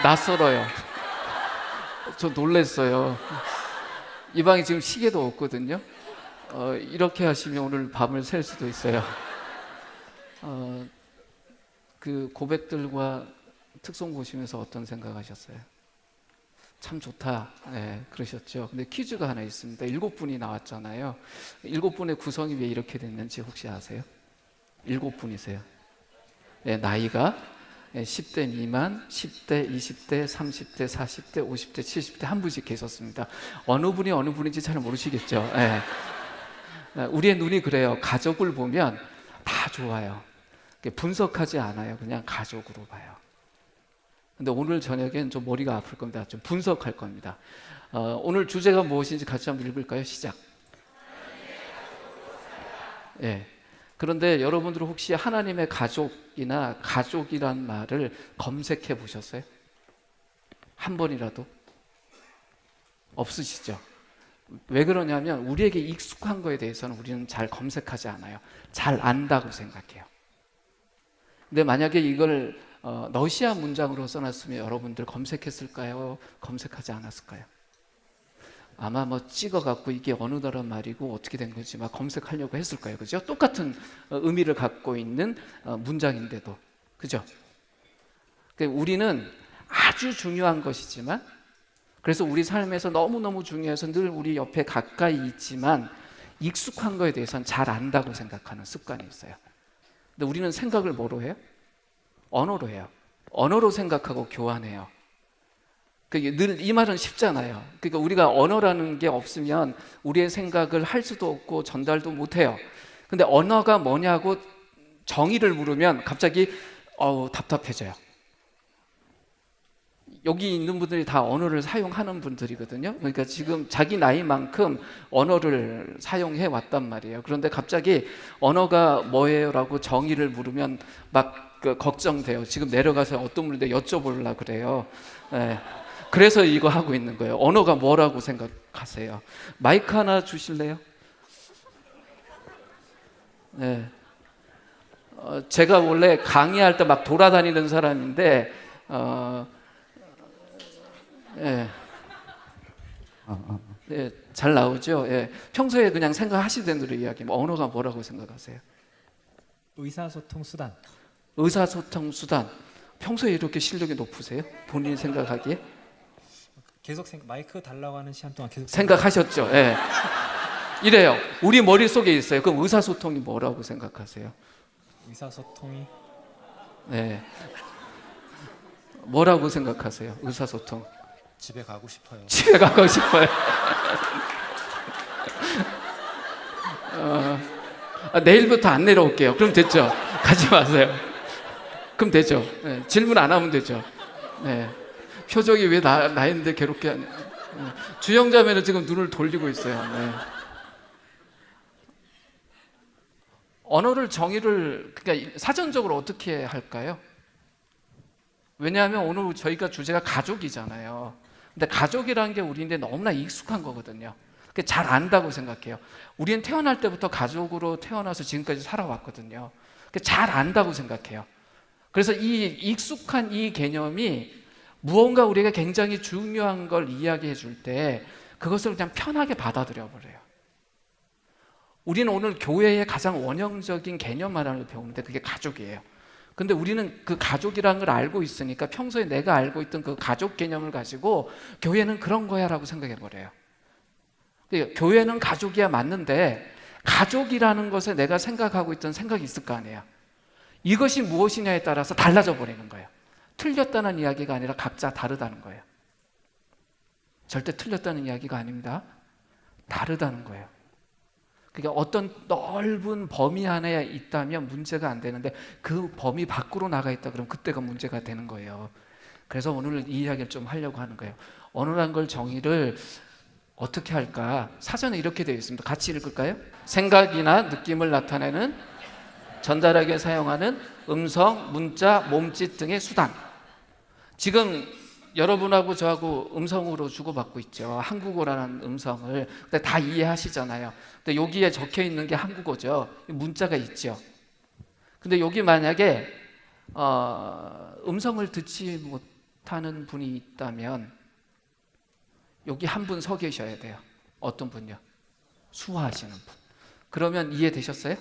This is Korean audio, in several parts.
낯설어요. 저 놀랬어요. 이 방에 지금 시계도 없거든요. 이렇게 하시면 오늘 밤을 샐 수도 있어요. 그 고백들과 특송 보시면서 어떤 생각하셨어요? 참 좋다, 네, 그러셨죠. 근데 퀴즈가 하나 있습니다. 7분이 나왔잖아요. 7분의 구성이 왜 이렇게 됐는지 혹시 아세요? 7분이세요. 네, 나이가 10대 미만, 10대, 20대, 30대, 40대, 50대, 70대 한 분씩 계셨습니다. 어느 분이 어느 분인지 잘 모르시겠죠. 네. 우리의 눈이 그래요. 가족을 보면 다 좋아요. 분석하지 않아요. 그냥 가족으로 봐요. 근데 오늘 저녁엔 좀 머리가 아플 겁니다. 좀 분석할 겁니다. 오늘 주제가 무엇인지 같이 한번 읽을까요? 시작. 예. 그런데 여러분들 혹시 하나님의 가족이나 가족이란 말을 검색해 보셨어요? 한 번이라도? 없으시죠? 왜 그러냐면 우리에게 익숙한 거에 대해서는 우리는 잘 검색하지 않아요. 잘 안다고 생각해요. 근데 만약에 이걸 러시아 문장으로 써놨으면 여러분들 검색했을까요? 검색하지 않았을까요? 아마 뭐 찍어갖고 이게 어느 나라 말이고 어떻게 된 건지 막 검색하려고 했을 거예요. 그죠? 똑같은 의미를 갖고 있는 문장인데도. 그죠? 그러니까 우리는 아주 중요한 것이지만, 그래서 우리 삶에서 너무너무 중요해서 늘 우리 옆에 가까이 있지만 익숙한 거에 대해서는 잘 안다고 생각하는 습관이 있어요. 근데 우리는 생각을 뭐로 해요? 언어로 해요. 언어로 생각하고 교환해요. 늘 이 말은 쉽잖아요. 그러니까 우리가 언어라는 게 없으면 우리의 생각을 할 수도 없고 전달도 못해요. 근데 언어가 뭐냐고 정의를 물으면 갑자기 답답해져요. 여기 있는 분들이 다 언어를 사용하는 분들이거든요. 그러니까 지금 자기 나이만큼 언어를 사용해 왔단 말이에요. 그런데 갑자기 언어가 뭐예요? 라고 정의를 물으면 막 걱정돼요. 지금 내려가서 어떤 분인데 여쭤보려고 그래요. 네. 그래서 이거 하고 있는 거예요. 언어가 뭐라고 생각하세요? 마이크 하나 주실래요? 네. 제가 원래 강의할 때 막 돌아다니는 사람인데 예. 네, 잘 나오죠. 예. 평소에 그냥 생각하시던 대로 이야기. 언어가 뭐라고 생각하세요? 의사소통 수단. 의사소통 수단. 평소에 이렇게 실력이 높으세요? 본인이 생각하기에? 계속 마이크 달라고 하는 시간 동안 계속 생각하셨죠. 예. 이래요. 우리 머릿속에 있어요. 그럼 의사소통이 뭐라고 생각하세요? 의사소통이 네. 뭐라고 생각하세요? 의사소통. 집에 가고 싶어요. 집에 가고 싶어요. 내일부터 안 내려올게요. 그럼 됐죠. 가지 마세요. 그럼 되죠. 네. 질문 안 하면 되죠. 네. 표정이 왜 나인데 괴롭게 하냐. 네. 주영자매는 지금 눈을 돌리고 있어요. 네. 언어를 정의를 그러니까 사전적으로 어떻게 할까요? 왜냐하면 오늘 저희가 주제가 가족이잖아요. 근데 가족이라는 게 우리인데 너무나 익숙한 거거든요. 잘 안다고 생각해요. 우리는 태어날 때부터 가족으로 태어나서 지금까지 살아왔거든요. 잘 안다고 생각해요. 그래서 이 익숙한 이 개념이 무언가 우리가 굉장히 중요한 걸 이야기해 줄 때 그것을 그냥 편하게 받아들여 버려요. 우리는 오늘 교회의 가장 원형적인 개념 하나를 배우는데 그게 가족이에요. 근데 우리는 그 가족이라는 걸 알고 있으니까 평소에 내가 알고 있던 그 가족 개념을 가지고 교회는 그런 거야 라고 생각해 버려요. 그러니까 교회는 가족이야 맞는데 가족이라는 것에 내가 생각하고 있던 생각이 있을 거 아니에요. 이것이 무엇이냐에 따라서 달라져 버리는 거예요. 틀렸다는 이야기가 아니라 각자 다르다는 거예요. 절대 틀렸다는 이야기가 아닙니다. 다르다는 거예요. 그러니까 어떤 넓은 범위 안에 있다면 문제가 안 되는데 그 범위 밖으로 나가 있다 그러면 그때가 문제가 되는 거예요. 그래서 오늘 이 이야기를 좀 하려고 하는 거예요. 언어란 걸 정의를 어떻게 할까? 사전에 이렇게 되어 있습니다. 같이 읽을까요? 생각이나 느낌을 나타내는 전달하기 위해 사용하는 음성, 문자, 몸짓 등의 수단. 지금 여러분하고 저하고 음성으로 주고받고 있죠. 한국어라는 음성을. 근데 다 이해하시잖아요. 근데 여기에 적혀 있는 게 한국어죠. 문자가 있죠. 근데 여기 만약에 음성을 듣지 못하는 분이 있다면 여기 한 분 서 계셔야 돼요. 어떤 분요? 수화하시는 분. 그러면 이해되셨어요?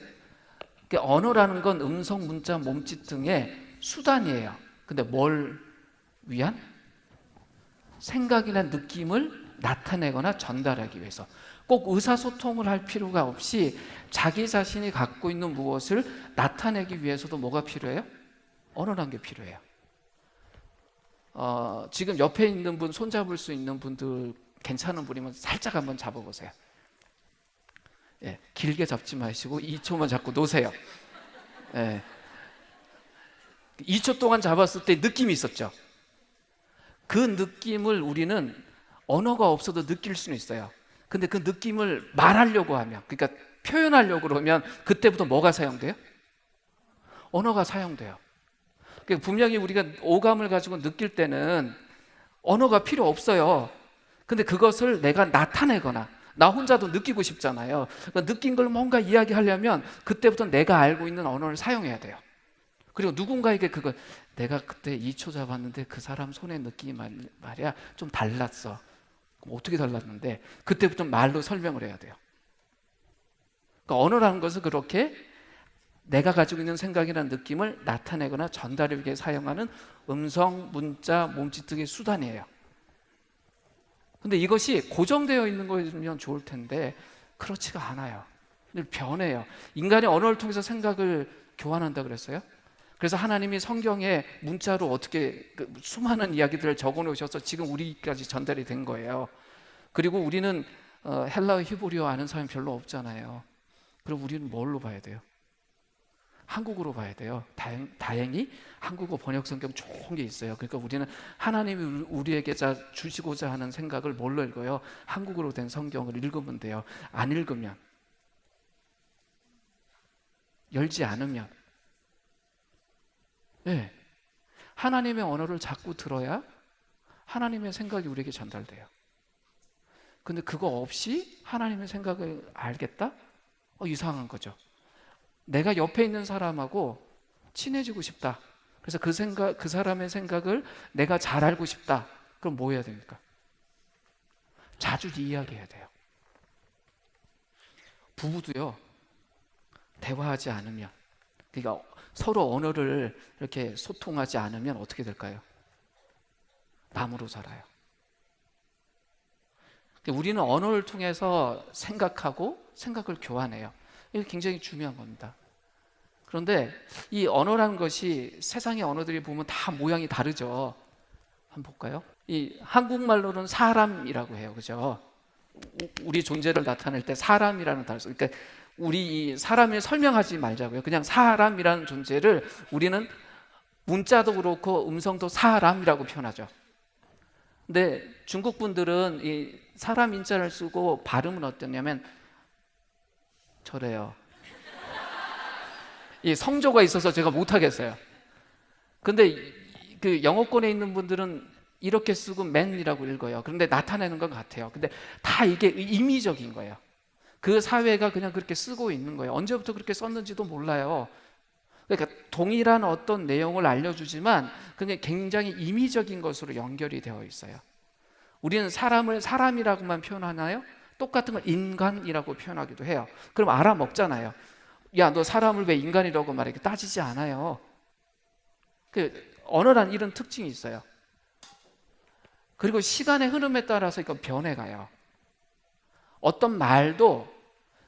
그러니까 언어라는 건 음성, 문자, 몸짓 등의 수단이에요. 근데 뭘 위한? 생각이나 느낌을 나타내거나 전달하기 위해서. 꼭 의사소통을 할 필요가 없이 자기 자신이 갖고 있는 무엇을 나타내기 위해서도 뭐가 필요해요? 언어라는 게 필요해요. 지금 옆에 있는 분, 손잡을 수 있는 분들 괜찮은 분이면 살짝 한번 잡아보세요. 예, 길게 잡지 마시고 2초만 잡고 놓으세요. 예. 2초 동안 잡았을 때 느낌이 있었죠. 그 느낌을 우리는 언어가 없어도 느낄 수는 있어요. 근데 그 느낌을 말하려고 하면, 그러니까 표현하려고 그러면 그때부터 뭐가 사용돼요? 언어가 사용돼요. 그러니까 분명히 우리가 오감을 가지고 느낄 때는 언어가 필요 없어요. 근데 그것을 내가 나타내거나 나 혼자도 느끼고 싶잖아요. 그러니까 느낀 걸 뭔가 이야기하려면 그때부터 내가 알고 있는 언어를 사용해야 돼요. 그리고 누군가에게 그걸 내가 그때 2초 잡았는데 그 사람 손의 느낌이 말이야 좀 달랐어. 그럼 어떻게 달랐는데 그때부터 말로 설명을 해야 돼요. 그러니까 언어라는 것은 그렇게 내가 가지고 있는 생각이나 느낌을 나타내거나 전달하기 위해 사용하는 음성, 문자, 몸짓 등의 수단이에요. 근데 이것이 고정되어 있는 거면 좋을 텐데 그렇지가 않아요. 변해요. 인간이 언어를 통해서 생각을 교환한다 그랬어요. 그래서 하나님이 성경에 문자로 어떻게 수많은 이야기들을 적어 놓으셔서 지금 우리까지 전달이 된 거예요. 그리고 우리는 헬라어, 히브리어 아는 사람이 별로 없잖아요. 그럼 우리는 뭘로 봐야 돼요? 한국어로 봐야 돼요. 다행히 한국어 번역 성경 좋은 게 있어요. 그러니까 우리는 하나님이 우리에게 주시고자 하는 생각을 뭘로 읽어요? 한국어로 된 성경을 읽으면 돼요. 안 읽으면, 열지 않으면, 네. 하나님의 언어를 자꾸 들어야 하나님의 생각이 우리에게 전달돼요. 근데 그거 없이 하나님의 생각을 알겠다? 이상한 거죠. 내가 옆에 있는 사람하고 친해지고 싶다. 그래서 그 사람의 생각을 내가 잘 알고 싶다. 그럼 뭐 해야 됩니까? 자주 이야기해야 돼요. 부부도요, 대화하지 않으면, 그러니까 서로 언어를 이렇게 소통하지 않으면 어떻게 될까요? 남으로 살아요. 우리는 언어를 통해서 생각하고 생각을 교환해요. 이게 굉장히 중요한 겁니다. 그런데 이 언어라는 것이 세상의 언어들이 보면 다 모양이 다르죠. 한번 볼까요? 이 한국말로는 사람이라고 해요. 그죠? 우리 존재를 나타낼 때 사람이라는 단어. 그러니까 우리 이 사람을 설명하지 말자고요. 그냥 사람이라는 존재를 우리는 문자도 그렇고 음성도 사람이라고 표현하죠. 근데 중국 분들은 이 사람 인자를 쓰고 발음은 어떠냐면 저래요. 이 성조가 있어서 제가 못하겠어요. 근데 그 영어권에 있는 분들은 이렇게 쓰고 man이라고 읽어요. 그런데 나타내는 것 같아요. 근데 다 이게 임의적인 거예요. 그 사회가 그냥 그렇게 쓰고 있는 거예요. 언제부터 그렇게 썼는지도 몰라요. 그러니까 동일한 어떤 내용을 알려주지만 그게 굉장히 임의적인 것으로 연결이 되어 있어요. 우리는 사람을 사람이라고만 표현하나요? 똑같은 걸 인간이라고 표현하기도 해요. 그럼 알아먹잖아요. 야, 너 사람을 왜 인간이라고 말해? 따지지 않아요. 언어란 이런 특징이 있어요. 그리고 시간의 흐름에 따라서 이거 변해가요. 어떤 말도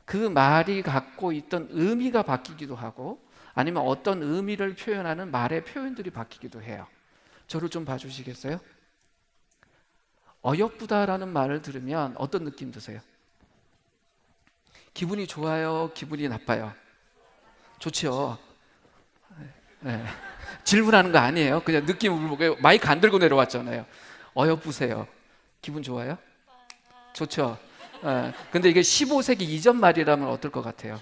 그 말이 갖고 있던 의미가 바뀌기도 하고 아니면 어떤 의미를 표현하는 말의 표현들이 바뀌기도 해요. 저를 좀 봐주시겠어요? 어여쁘다라는 말을 들으면 어떤 느낌 드세요? 기분이 좋아요? 기분이 나빠요? 좋죠. 네. 질문하는 거 아니에요. 그냥 느낌을 보고 마이크 안 들고 내려왔잖아요. 어여쁘세요. 기분 좋아요? 좋죠. 근데 이게 15세기 이전 말이라면 어떨 것 같아요?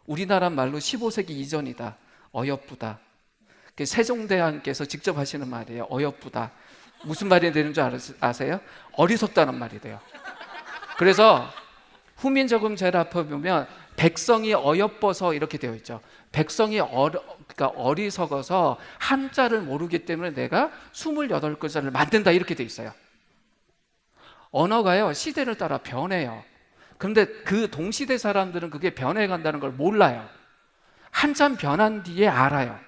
우리나라 말로 15세기 이전이다. 어여쁘다. 세종대왕께서 직접 하시는 말이에요. 어여쁘다. 무슨 말이 되는 줄 아세요? 어리석다는 말이 돼요. 그래서 후민저금 제라프 보면 백성이 어여뻐서 이렇게 되어 있죠. 백성이 그러니까 어리석어서 한자를 모르기 때문에 내가 28글자를 만든다 이렇게 돼 있어요. 언어가요 시대를 따라 변해요. 그런데 그 동시대 사람들은 그게 변해간다는 걸 몰라요. 한참 변한 뒤에 알아요.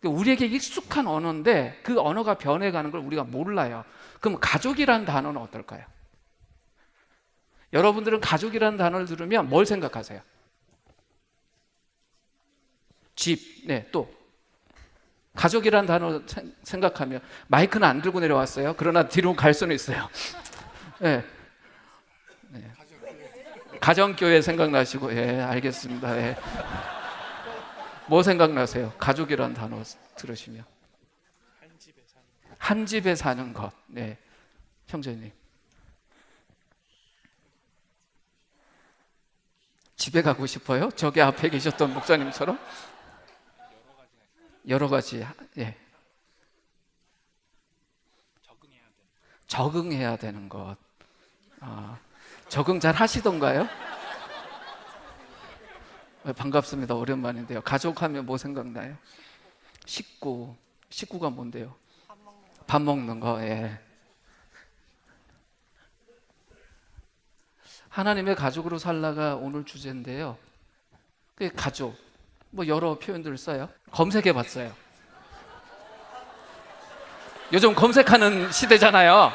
우리에게 익숙한 언어인데 그 언어가 변해가는 걸 우리가 몰라요. 그럼 가족이라는 단어는 어떨까요? 여러분들은 가족이라는 단어를 들으면 뭘 생각하세요? 집, 네, 또 가족이라는 단어 생각하면 마이크는 안 들고 내려왔어요. 그러나 뒤로 갈 수는 있어요. 네. 네. 가정교회 생각나시고, 예, 알겠습니다. 예. 뭐 생각나세요? 가족이라는 단어 들으시면 한 집에 사는 것. 네, 형제님. 집에 가고 싶어요? 저기 앞에 계셨던 목사님처럼? 여러 가지. 예. 적응해야 되는 것. 적응 잘 하시던가요? 반갑습니다. 오랜만인데요. 가족하면 뭐 생각나요? 식구가 뭔데요? 밥 먹는 거. 예. 하나님의 가족으로 살라가 오늘 주제인데요. 그 가족, 뭐 여러 표현들을 써요. 검색해 봤어요. 요즘 검색하는 시대잖아요.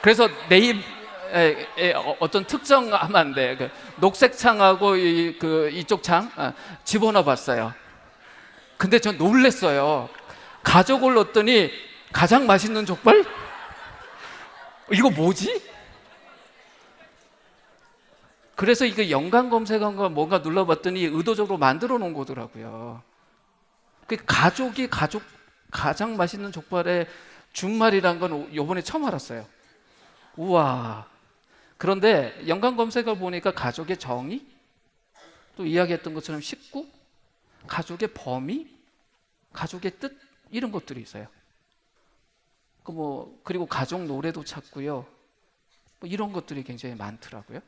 그래서 네이버에 어떤 특정하면 안 돼. 그 녹색 창하고 이쪽 창 집어넣어 봤어요. 근데 전 놀랬어요. 가족을 넣었더니 가장 맛있는 족발? 이거 뭐지? 그래서 이거 연관 검색한 거 뭔가 눌러봤더니 의도적으로 만들어 놓은 거더라고요. 그 가족이 가장 맛있는 족발의 준말이란 건 요번에 처음 알았어요. 우와. 그런데 연관 검색을 보니까 가족의 정의, 또 이야기했던 것처럼 식구, 가족의 범위, 가족의 뜻 이런 것들이 있어요. 그리고 가족 노래도 찾고요. 뭐 이런 것들이 굉장히 많더라고요.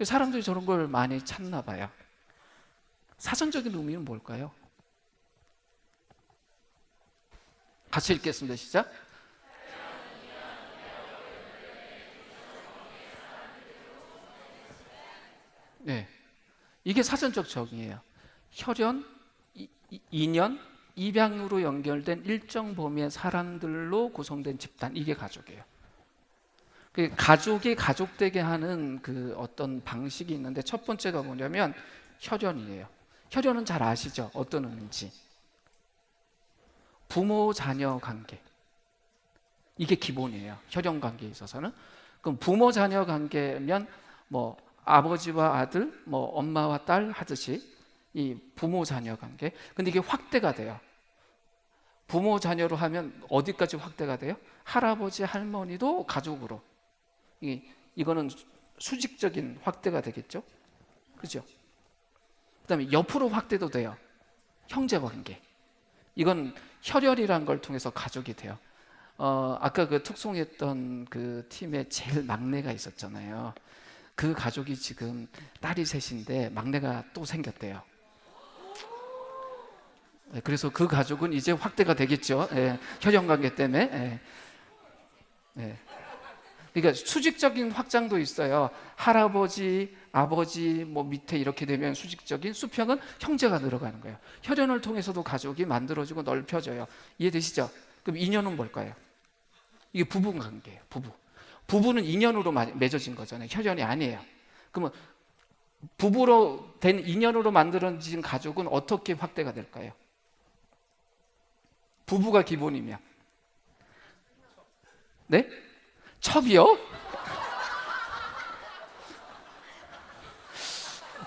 사람들이 저런 걸 많이 찾나 봐요. 사전적인 의미는 뭘까요? 같이 읽겠습니다. 시작. 네, 이게 사전적 정의예요. 혈연, 인연, 입양으로 연결된 일정 범위의 사람들로 구성된 집단, 이게 가족이에요. 그 가족이 가족되게 하는 그 어떤 방식이 있는데 첫 번째가 뭐냐면 혈연이에요. 혈연은 잘 아시죠? 어떤 의미인지. 부모 자녀 관계, 이게 기본이에요. 혈연 관계에 있어서는. 그럼 부모 자녀 관계면 뭐 아버지와 아들, 뭐 엄마와 딸 하듯이 이 부모 자녀 관계. 근데 이게 확대가 돼요. 부모 자녀로 하면 어디까지 확대가 돼요? 할아버지 할머니도 가족으로. 이거는 수직적인 확대가 되겠죠? 그죠? 그다음에 옆으로 확대도 돼요. 형제 관계. 이건 혈연이라는 걸 통해서 가족이 돼요. 아까 그 특송했던 그 팀에 제일 막내가 있었잖아요. 그 가족이 지금 딸이 셋인데 막내가 또 생겼대요. 그래서 그 가족은 이제 확대가 되겠죠. 혈연 관계 때문에. 그러니까 수직적인 확장도 있어요. 할아버지, 아버지 뭐 밑에 이렇게 되면 수직적인, 수평은 형제가 늘어가는 거예요. 혈연을 통해서도 가족이 만들어지고 넓혀져요. 이해되시죠? 그럼 인연은 뭘까요? 이게 부부 관계예요. 부부는 인연으로 맺어진 거잖아요. 혈연이 아니에요. 그러면 부부로 된 인연으로 만들어진 가족은 어떻게 확대가 될까요? 부부가 기본이면. 네? 첩이요?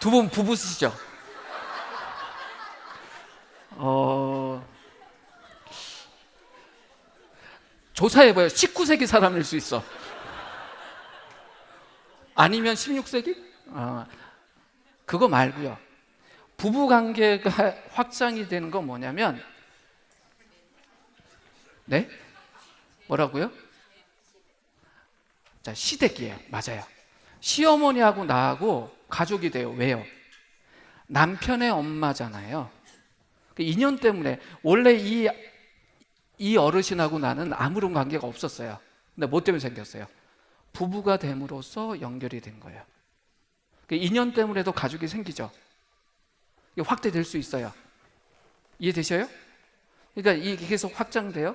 두 분 부부시죠? 조사해봐요. 19세기 사람일 수 있어. 아니면 16세기? 그거 말고요. 부부관계가 확장이 되는 건 뭐냐면, 네? 뭐라고요? 자, 시댁이에요. 맞아요. 시어머니하고 나하고 가족이 돼요. 왜요? 남편의 엄마잖아요. 그 인연 때문에 원래 이 어르신하고 나는 아무런 관계가 없었어요. 근데 뭐 때문에 생겼어요? 부부가 됨으로써 연결이 된 거예요. 그 인연 때문에도 가족이 생기죠. 이게 확대될 수 있어요. 이해되셔요? 그러니까 이게 계속 확장돼요.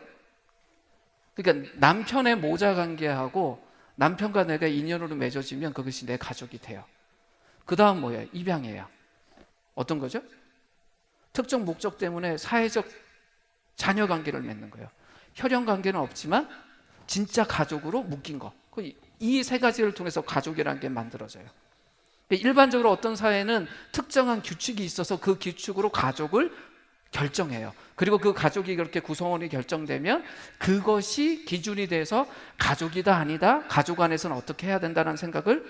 그러니까 남편의 모자 관계하고 남편과 내가 인연으로 맺어지면 그것이 내 가족이 돼요. 그 다음 뭐예요? 입양이에요. 어떤 거죠? 특정 목적 때문에 사회적 자녀 관계를 맺는 거예요. 혈연 관계는 없지만 진짜 가족으로 묶인 거. 이 세 가지를 통해서 가족이라는 게 만들어져요. 일반적으로 어떤 사회는 특정한 규칙이 있어서 그 규칙으로 가족을 결정해요. 그리고 그 가족이 그렇게 구성원이 결정되면 그것이 기준이 돼서 가족이다 아니다, 가족 안에서는 어떻게 해야 된다는 생각을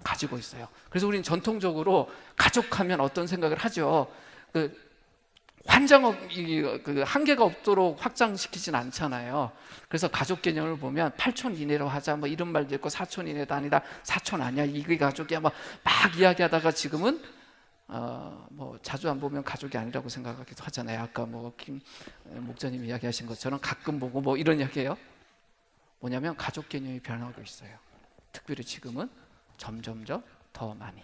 가지고 있어요. 그래서 우리는 전통적으로 가족하면 어떤 생각을 하죠. 한계가 없도록 확장시키진 않잖아요. 그래서 가족 개념을 보면 8촌 이내로 하자 뭐 이런 말도 있고 4촌 이내도 아니다, 4촌 아니야, 이게 가족이야 막 이야기하다가 지금은 뭐 자주 안 보면 가족이 아니라고 생각하기도 하잖아요. 아까 뭐 김 목사님 이야기하신 것처럼 가끔 보고 뭐 이런 이야기예요. 뭐냐면 가족 개념이 변하고 있어요. 특별히 지금은 점점점 더 많이.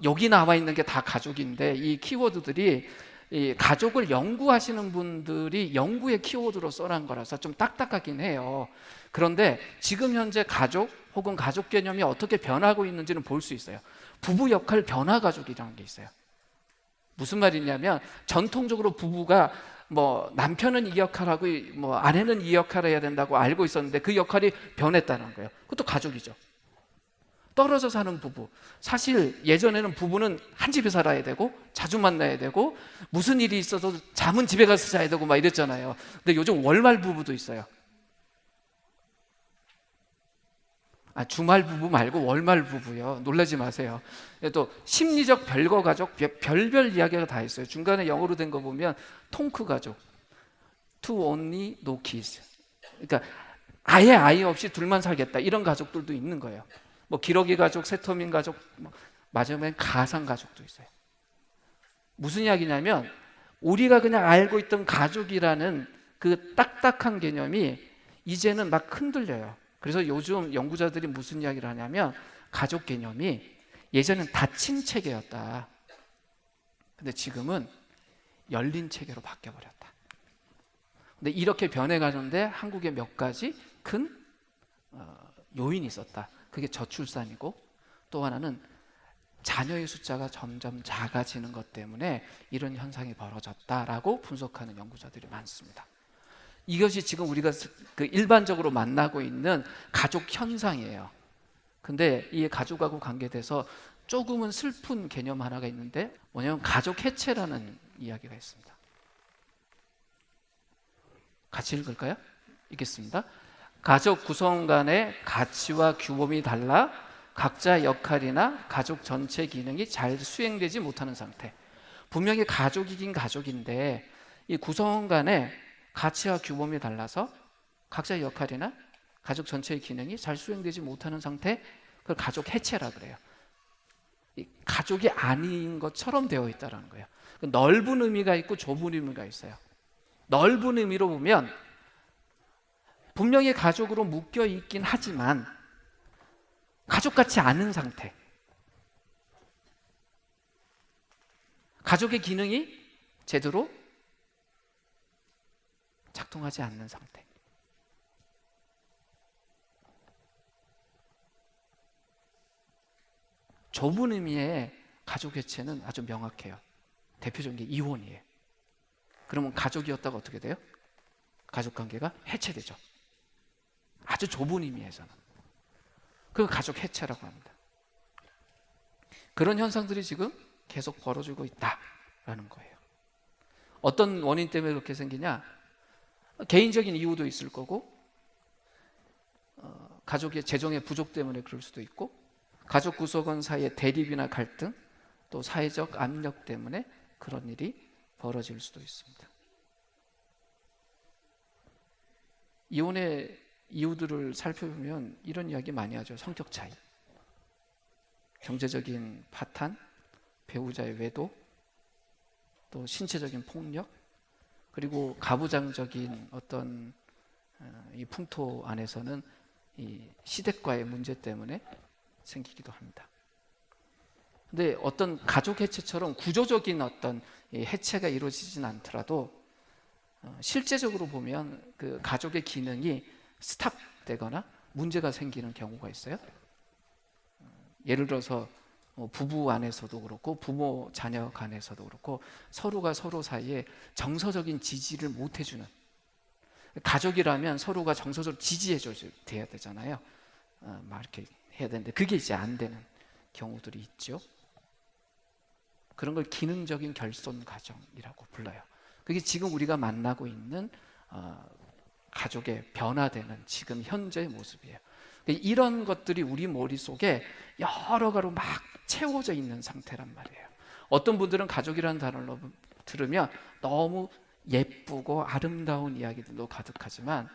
여기 나와 있는 게 다 가족인데 이 키워드들이 이 가족을 연구하시는 분들이 연구의 키워드로 써놓은 거라서 좀 딱딱하긴 해요. 그런데 지금 현재 가족 혹은 가족 개념이 어떻게 변하고 있는지는 볼 수 있어요. 부부 역할 변화 가족이라는 게 있어요. 무슨 말이냐면 전통적으로 부부가 뭐 남편은 이 역할하고 뭐 아내는 이 역할을 해야 된다고 알고 있었는데 그 역할이 변했다는 거예요. 그것도 가족이죠. 떨어져 사는 부부. 사실 예전에는 부부는 한 집에 살아야 되고 자주 만나야 되고 무슨 일이 있어도 잠은 집에 가서 자야 되고 막 이랬잖아요. 근데 요즘 월말 부부도 있어요. 주말 부부 말고 월말 부부요. 놀라지 마세요. 또 심리적 별거 가족, 별별 이야기가 다 있어요. 중간에 영어로 된 거 보면 통크 가족, two only no kids. 그러니까 아예 아이 없이 둘만 살겠다 이런 가족들도 있는 거예요. 뭐 기러기 가족, 세터민 가족, 마지막엔 가상 가족도 있어요. 무슨 이야기냐면 우리가 그냥 알고 있던 가족이라는 그 딱딱한 개념이 이제는 막 흔들려요. 그래서 요즘 연구자들이 무슨 이야기를 하냐면 가족 개념이 예전엔 닫힌 체계였다. 근데 지금은 열린 체계로 바뀌어버렸다. 근데 이렇게 변해가는데 한국에 몇 가지 큰 요인이 있었다. 그게 저출산이고 또 하나는 자녀의 숫자가 점점 작아지는 것 때문에 이런 현상이 벌어졌다라고 분석하는 연구자들이 많습니다. 이것이 지금 우리가 일반적으로 만나고 있는 가족 현상이에요. 근데 이 가족하고 관계돼서 조금은 슬픈 개념 하나가 있는데 뭐냐면 가족 해체라는 이야기가 있습니다. 같이 읽을까요? 읽겠습니다. 가족 구성 간의 가치와 규범이 달라 각자 역할이나 가족 전체 기능이 잘 수행되지 못하는 상태. 분명히 가족이긴 가족인데 이 구성 간의 가치와 규범이 달라서 각자의 역할이나 가족 전체의 기능이 잘 수행되지 못하는 상태, 그걸 가족 해체라 그래요. 이 가족이 아닌 것처럼 되어 있다는 거예요. 넓은 의미가 있고 좁은 의미가 있어요. 넓은 의미로 보면 분명히 가족으로 묶여 있긴 하지만 가족 같지 않은 상태. 가족의 기능이 제대로 작동하지 않는 상태. 좁은 의미의 가족 해체는 아주 명확해요. 대표적인 게 이혼이에요. 그러면 가족이었다가 어떻게 돼요? 가족 관계가 해체되죠. 아주 좁은 의미에서는. 그걸 가족 해체라고 합니다. 그런 현상들이 지금 계속 벌어지고 있다라는 거예요. 어떤 원인 때문에 그렇게 생기냐? 개인적인 이유도 있을 거고 가족의 재정의 부족 때문에 그럴 수도 있고 가족 구성원 사이의 대립이나 갈등 또 사회적 압력 때문에 그런 일이 벌어질 수도 있습니다. 이혼의 이유들을 살펴보면 이런 이야기 많이 하죠. 성격 차이, 경제적인 파탄, 배우자의 외도, 또 신체적인 폭력, 그리고 가부장적인 어떤 이 풍토 안에서는 이 시댁과의 문제 때문에 생기기도 합니다. 근데 어떤 가족 해체처럼 구조적인 어떤 이 해체가 이루어지진 않더라도 실제적으로 보면 그 가족의 기능이 스탑되거나 문제가 생기는 경우가 있어요. 예를 들어서 부부 안에서도 그렇고 부모 자녀 간에서도 그렇고 서로가 서로 사이에 정서적인 지지를 못 해주는, 가족이라면 서로가 정서적으로 지지해줘야 되잖아요. 막 이렇게 해야 되는데 그게 이제 안 되는 경우들이 있죠. 그런 걸 기능적인 결손 가정이라고 불러요. 그게 지금 우리가 만나고 있는 가족의 변화되는 지금 현재의 모습이에요. 이런 것들이 우리 머릿속에 여러 가지로 막 채워져 있는 상태란 말이에요. 어떤 분들은 가족이라는 단어를 들으면 너무 예쁘고 아름다운 이야기들도 가득하지만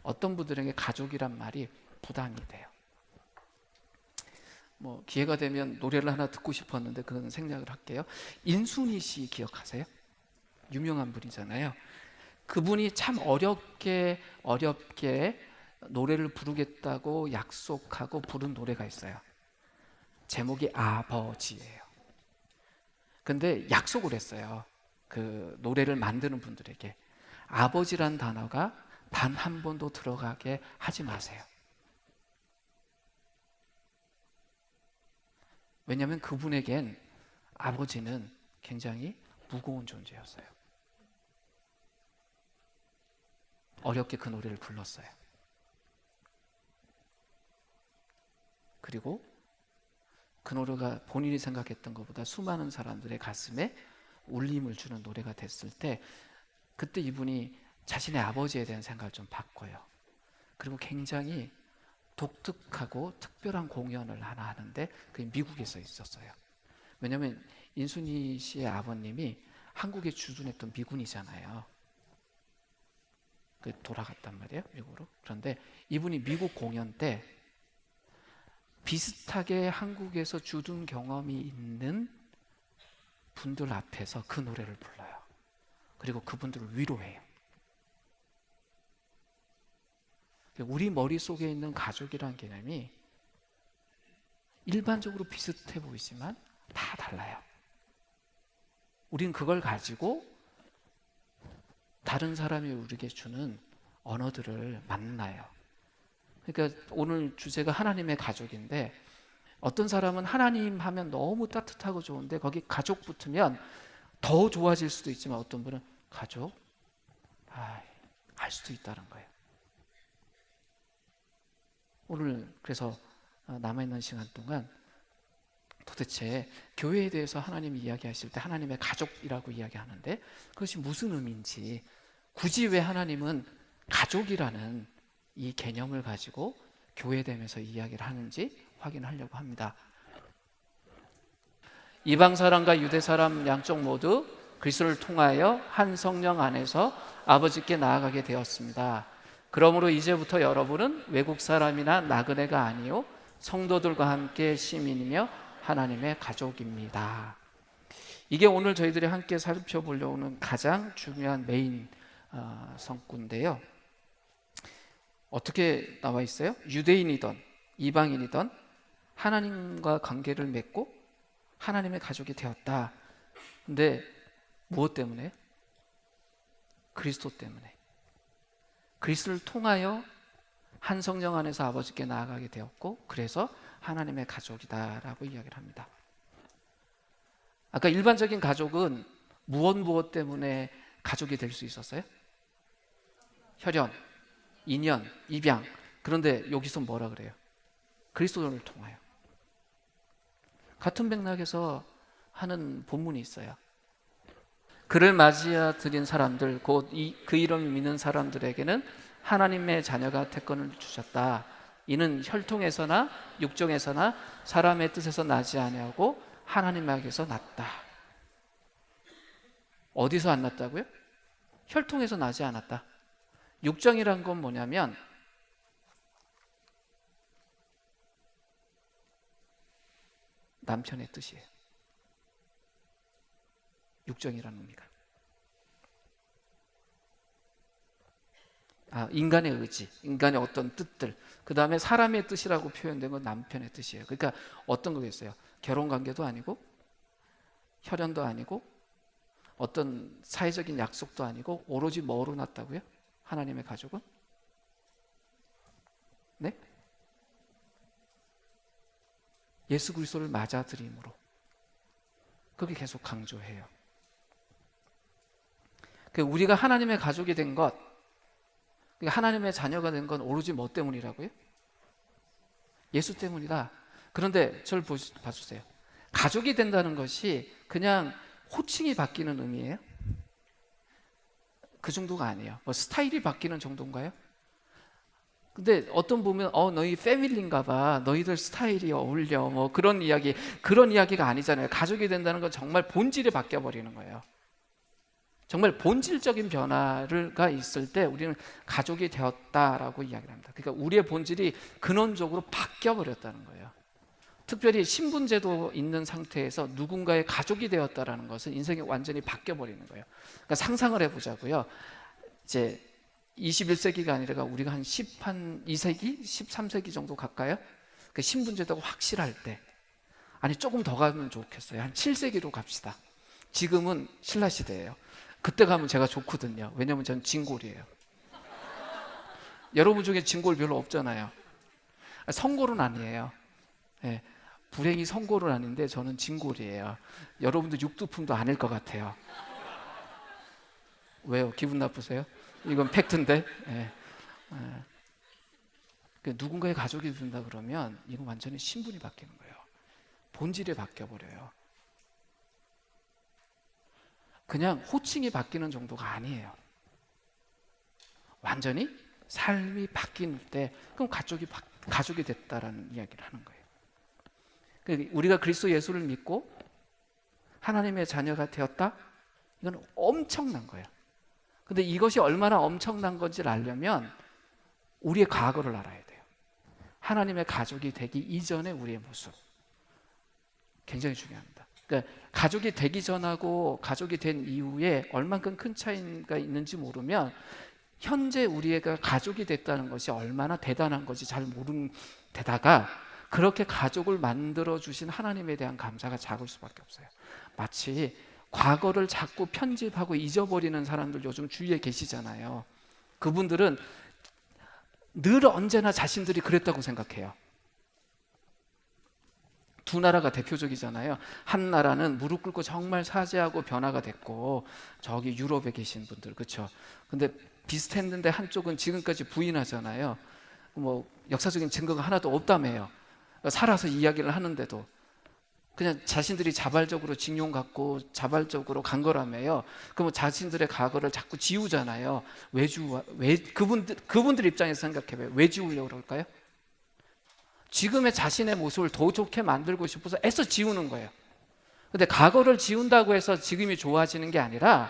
어떤 분들에게 가족이란 말이 부담이 돼요. 뭐 기회가 되면 노래를 하나 듣고 싶었는데 그건 생략을 할게요. 인순이 씨 기억하세요? 유명한 분이잖아요. 그분이 참 어렵게 노래를 부르겠다고 약속하고 부른 노래가 있어요. 제목이 아버지예요. 근데 약속을 했어요. 그 노래를 만드는 분들에게 아버지란 단어가 단 한 번도 들어가게 하지 마세요. 왜냐하면 그분에겐 아버지는 굉장히 무거운 존재였어요. 어렵게 그 노래를 불렀어요. 그리고 그 노래가 본인이 생각했던 것보다 수많은 사람들의 가슴에 울림을 주는 노래가 됐을 때 그때 이분이 자신의 아버지에 대한 생각을 좀 바꿔요. 그리고 굉장히 독특하고 특별한 공연을 하나 하는데 그게 미국에서 있었어요. 왜냐하면 인순이 씨의 아버님이 한국에 주둔했던 미군이잖아요. 돌아갔단 말이에요, 미국으로. 그런데 이분이 미국 공연 때 비슷하게 한국에서 주둔 경험이 있는 분들 앞에서 그 노래를 불러요. 그리고 그분들을 위로해요. 우리 머릿속에 있는 가족이라는 개념이 일반적으로 비슷해 보이지만 다 달라요. 우린 그걸 가지고 다른 사람이 우리에게 주는 언어들을 만나요. 그러니까 오늘 주제가 하나님의 가족인데 어떤 사람은 하나님 하면 너무 따뜻하고 좋은데 거기 가족 붙으면 더 좋아질 수도 있지만 어떤 분은 가족? 할 수도 있다는 거예요. 오늘 그래서 남아있는 시간 동안 도대체 교회에 대해서 하나님이 이야기하실 때 하나님의 가족이라고 이야기하는데 그것이 무슨 의미인지, 굳이 왜 하나님은 가족이라는 이 개념을 가지고 교회에 대해서 이야기를 하는지 확인하려고 합니다. 이방 사람과 유대 사람 양쪽 모두 그리스도를 통하여 한 성령 안에서 아버지께 나아가게 되었습니다. 그러므로 이제부터 여러분은 외국 사람이나 나그네가 아니요 성도들과 함께 시민이며 하나님의 가족입니다. 이게 오늘 저희들이 함께 살펴보려고 하는 가장 중요한 메인 성구인데요. 어떻게 나와 있어요? 유대인이든 이방인이든 하나님과 관계를 맺고 하나님의 가족이 되었다. 근데 무엇 때문에? 그리스도 때문에. 그리스도를 통하여 한 성령 안에서 아버지께 나아가게 되었고 그래서 하나님의 가족이다라고 이야기를 합니다. 아까 일반적인 가족은 무엇 때문에 가족이 될 수 있었어요? 혈연, 인연, 입양. 그런데 여기서 뭐라 그래요? 그리스도를 통하여. 같은 맥락에서 하는 본문이 있어요. 그를 맞이해 드린 사람들, 곧 그 이름을 믿는 사람들에게는 하나님의 자녀가 특권을 주셨다. 이는 혈통에서나 육정에서나 사람의 뜻에서 나지 아니하고 하나님에게서 났다. 어디서 안 났다고요? 혈통에서 나지 않았다. 육정이란 건 뭐냐면 남편의 뜻이에요. 육정이라는 의미가. 인간의 의지, 인간의 어떤 뜻들, 그 다음에 사람의 뜻이라고 표현된 건 남편의 뜻이에요. 그러니까 어떤 거겠어요? 결혼관계도 아니고 혈연도 아니고 어떤 사회적인 약속도 아니고 오로지 뭐로 났다고요? 하나님의 가족은? 네? 예수 그리스도를 맞아들임으로. 그게 계속 강조해요. 우리가 하나님의 가족이 된 것, 하나님의 자녀가 된 건 오로지 뭐 때문이라고요? 예수 때문이다. 그런데 저를 봐주세요. 가족이 된다는 것이 그냥 호칭이 바뀌는 의미예요? 그 정도가 아니에요. 뭐 스타일이 바뀌는 정도인가요? 근데 어떤 보면 너희 패밀리인가 봐, 너희들 스타일이 어울려, 뭐 그런 이야기가 아니잖아요. 가족이 된다는 건 정말 본질이 바뀌어 버리는 거예요. 정말 본질적인 변화가 있을 때 우리는 가족이 되었다라고 이야기를 합니다. 그러니까 우리의 본질이 근원적으로 바뀌어 버렸다는 거예요. 특별히 신분제도 있는 상태에서 누군가의 가족이 되었다라는 것은 인생이 완전히 바뀌어 버리는 거예요. 그러니까 상상을 해보자고요. 이제 21세기가 아니라 우리가 한 12세기, 13세기 정도 갈까요? 그 신분제도가 확실할 때, 아니 조금 더 가면 좋겠어요. 한 7세기로 갑시다. 지금은 신라 시대예요. 그때 가면 제가 좋거든요. 왜냐하면 저는 진골이에요. 여러분 중에 진골 별로 없잖아요. 성골은 아니에요. 네, 불행히 성골은 아닌데 저는 진골이에요. 여러분도 육두품도 아닐 것 같아요. 왜요? 기분 나쁘세요? 이건 팩트인데. 네. 누군가의 가족이 된다 그러면 이건 완전히 신분이 바뀌는 거예요. 본질이 바뀌어버려요. 그냥 호칭이 바뀌는 정도가 아니에요. 완전히 삶이 바뀔 때 그럼 가족이 됐다라는 이야기를 하는 거예요. 우리가 그리스도 예수를 믿고 하나님의 자녀가 되었다? 이건 엄청난 거예요. 근데 이것이 얼마나 엄청난 건지를 알려면 우리의 과거를 알아야 돼요. 하나님의 가족이 되기 이전의 우리의 모습. 굉장히 중요합니다. 그러니까 가족이 되기 전하고 가족이 된 이후에 얼만큼 큰 차이가 있는지 모르면 현재 우리가 가족이 됐다는 것이 얼마나 대단한 것이 잘 모르는 데다가 그렇게 가족을 만들어 주신 하나님에 대한 감사가 작을 수밖에 없어요. 마치 과거를 자꾸 편집하고 잊어버리는 사람들 요즘 주위에 계시잖아요. 그분들은 늘 언제나 자신들이 그랬다고 생각해요. 두 나라가 대표적이잖아요. 한 나라는 무릎 꿇고 정말 사죄하고 변화가 됐고 저기 유럽에 계신 분들, 그렇죠? 근데 비슷했는데 한쪽은 지금까지 부인하잖아요. 뭐 역사적인 증거가 하나도 없다며요. 살아서 이야기를 하는데도 그냥 자신들이 자발적으로 징용 갖고 자발적으로 간 거라며요. 그럼 자신들의 과거를 자꾸 지우잖아요. 왜 그분들 입장에서 생각해봐요. 왜 지우려고 그럴까요? 지금의 자신의 모습을 더 좋게 만들고 싶어서 애써 지우는 거예요. 근데 과거를 지운다고 해서 지금이 좋아지는 게 아니라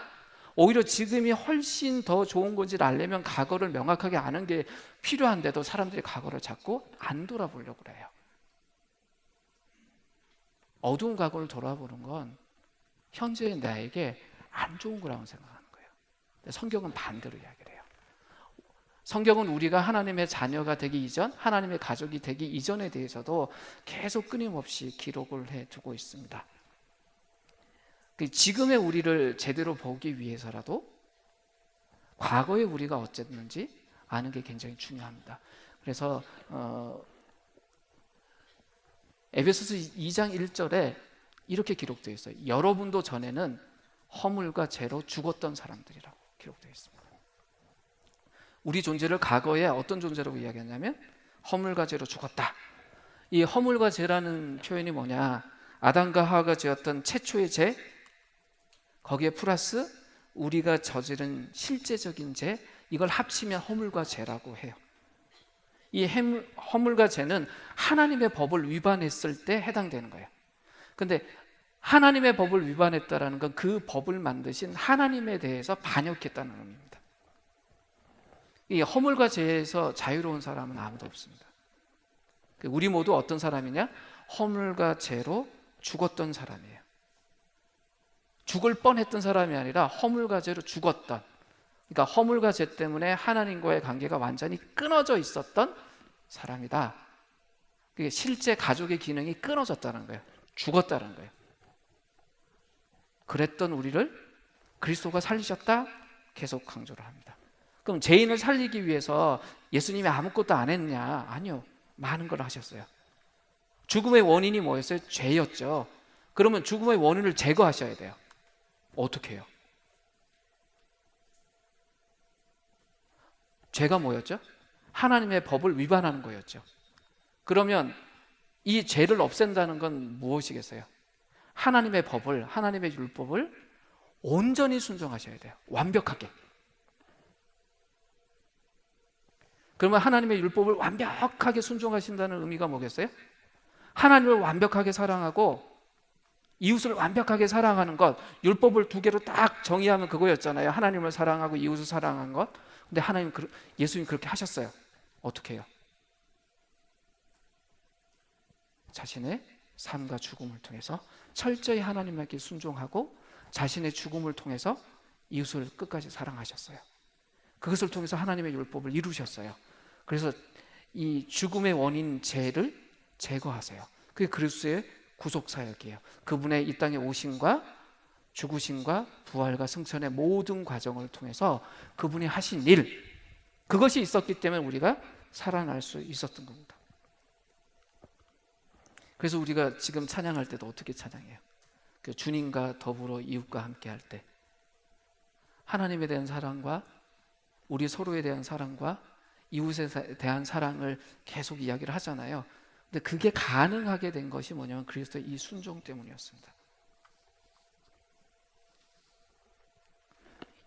오히려 지금이 훨씬 더 좋은 건지를 알려면 과거를 명확하게 아는 게 필요한데도 사람들이 과거를 자꾸 안 돌아보려고 그래요. 어두운 과거를 돌아보는 건 현재의 나에게 안 좋은 거라고 생각하는 거예요. 성경은 반대로 이야기를 해요. 성경은 우리가 하나님의 자녀가 되기 이전, 하나님의 가족이 되기 이전에 대해서도 계속 끊임없이 기록을 해두고 있습니다. 지금의 우리를 제대로 보기 위해서라도 과거의 우리가 어쨌는지 아는 게 굉장히 중요합니다. 그래서 에베소서 2장 1절에 이렇게 기록되어 있어요. 여러분도 전에는 허물과 죄로 죽었던 사람들이라고 기록되어 있습니다. 우리 존재를 과거에 어떤 존재라고 이야기하냐면 허물과 죄로 죽었다. 이 허물과 죄라는 표현이 뭐냐? 아담과 하와가 지었던 최초의 죄, 거기에 플러스 우리가 저지른 실제적인 죄, 이걸 합치면 허물과 죄라고 해요. 이 허물과 죄는 하나님의 법을 위반했을 때 해당되는 거예요. 근데 하나님의 법을 위반했다라는 건 그 법을 만드신 하나님에 대해서 반역했다는 의미입니다. 이 허물과 죄에서 자유로운 사람은 아무도 없습니다. 우리 모두 어떤 사람이냐? 허물과 죄로 죽었던 사람이에요. 죽을 뻔했던 사람이 아니라 허물과 죄로 죽었던, 그러니까 허물과 죄 때문에 하나님과의 관계가 완전히 끊어져 있었던 사람이다. 그게 실제 가족의 기능이 끊어졌다는 거예요. 죽었다는 거예요. 그랬던 우리를 그리스도가 살리셨다? 계속 강조를 합니다. 그럼 죄인을 살리기 위해서 예수님이 아무것도 안 했냐? 아니요. 많은 걸 하셨어요. 죽음의 원인이 뭐였어요? 죄였죠. 그러면 죽음의 원인을 제거하셔야 돼요. 어떻게 해요? 죄가 뭐였죠? 하나님의 법을 위반하는 거였죠. 그러면 이 죄를 없앤다는 건 무엇이겠어요? 하나님의 법을, 하나님의 율법을 온전히 순종하셔야 돼요. 완벽하게. 그러면 하나님의 율법을 완벽하게 순종하신다는 의미가 뭐겠어요? 하나님을 완벽하게 사랑하고 이웃을 완벽하게 사랑하는 것, 율법을 두 개로 딱 정의하면 그거였잖아요. 하나님을 사랑하고 이웃을 사랑한 것. 근데 예수님 그렇게 하셨어요. 어떻게 해요? 자신의 삶과 죽음을 통해서 철저히 하나님께 순종하고 자신의 죽음을 통해서 이웃을 끝까지 사랑하셨어요. 그것을 통해서 하나님의 율법을 이루셨어요. 그래서 이 죽음의 원인 죄를 제거하세요. 그게 그리스도의 구속 사역이에요. 그분의 이 땅에 오심과 죽으심과 부활과 승천의 모든 과정을 통해서 그분이 하신 일, 그것이 있었기 때문에 우리가 살아날 수 있었던 겁니다. 그래서 우리가 지금 찬양할 때도 어떻게 찬양해요? 그 주님과 더불어 이웃과 함께 할 때 하나님에 대한 사랑과 우리 서로에 대한 사랑과 이웃에 대한 사랑을 계속 이야기를 하잖아요. 근데 그게 가능하게 된 것이 뭐냐면 그리스도의 이 순종 때문이었습니다.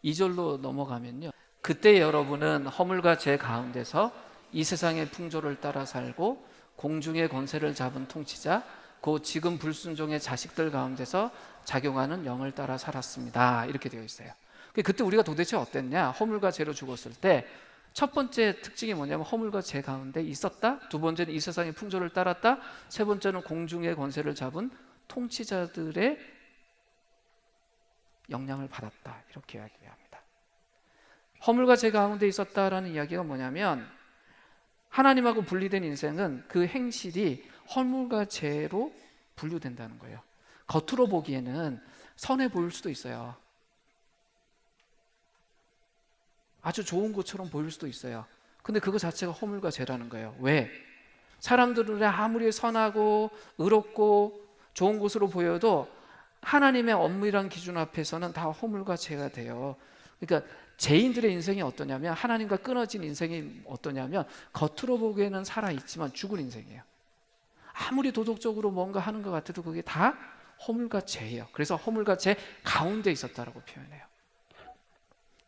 2절로 넘어가면요, 그때 여러분은 허물과 죄 가운데서 이 세상의 풍조를 따라 살고 공중의 권세를 잡은 통치자 곧 지금 불순종의 자식들 가운데서 작용하는 영을 따라 살았습니다. 이렇게 되어 있어요. 그때 우리가 도대체 어땠냐? 허물과 죄로 죽었을 때 첫 번째 특징이 뭐냐면 허물과 죄 가운데 있었다. 두 번째는 이 세상의 풍조를 따랐다. 세 번째는 공중의 권세를 잡은 통치자들의 영향을 받았다. 이렇게 이야기합니다. 허물과 죄 가운데 있었다라는 이야기가 뭐냐면 하나님하고 분리된 인생은 그 행실이 허물과 죄로 분류된다는 거예요. 겉으로 보기에는 선해 보일 수도 있어요. 아주 좋은 것처럼 보일 수도 있어요. 근데 그거 자체가 허물과 죄라는 거예요. 왜? 사람들은 아무리 선하고 의롭고 좋은 것으로 보여도 하나님의 엄밀한 기준 앞에서는 다 허물과 죄가 돼요. 그러니까 죄인들의 인생이 어떠냐면, 하나님과 끊어진 인생이 어떠냐면 겉으로 보기에는 살아있지만 죽은 인생이에요. 아무리 도덕적으로 뭔가 하는 것 같아도 그게 다 허물과 죄예요. 그래서 허물과 죄 가운데 있었다라고 표현해요.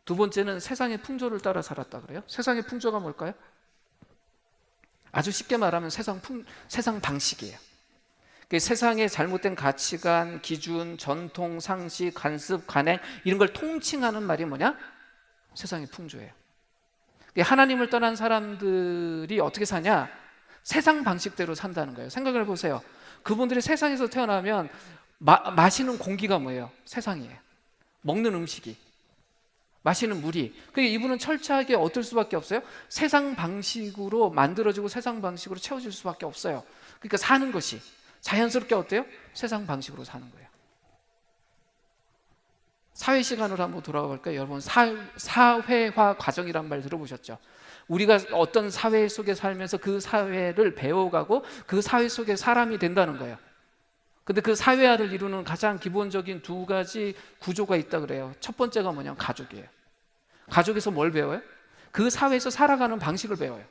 두 번째는 세상의 풍조를 따라 살았다 그래요. 세상의 풍조가 뭘까요? 아주 쉽게 말하면 세상 방식이에요. 세상의 잘못된 가치관, 기준, 전통, 상식, 관습, 관행 이런 걸 통칭하는 말이 뭐냐? 세상의 풍조예요. 하나님을 떠난 사람들이 어떻게 사냐? 세상 방식대로 산다는 거예요. 생각을 해보세요. 그분들이 세상에서 태어나면 마시는 공기가 뭐예요? 세상이에요. 먹는 음식이, 마시는 물이. 그러니까 이분은 철저하게 어떨 수밖에 없어요? 세상 방식으로 만들어지고 세상 방식으로 채워질 수밖에 없어요. 그러니까 사는 것이 자연스럽게 어때요? 세상 방식으로 사는 거예요. 사회 시간으로 한번 돌아가 볼까요? 여러분, 사회화 과정이란 말 들어보셨죠? 우리가 어떤 사회 속에 살면서 그 사회를 배워가고 그 사회 속에 사람이 된다는 거예요. 근데 그 사회화를 이루는 가장 기본적인 두 가지 구조가 있다 그래요. 첫 번째가 뭐냐면 가족이에요. 가족에서 뭘 배워요? 그 사회에서 살아가는 방식을 배워요.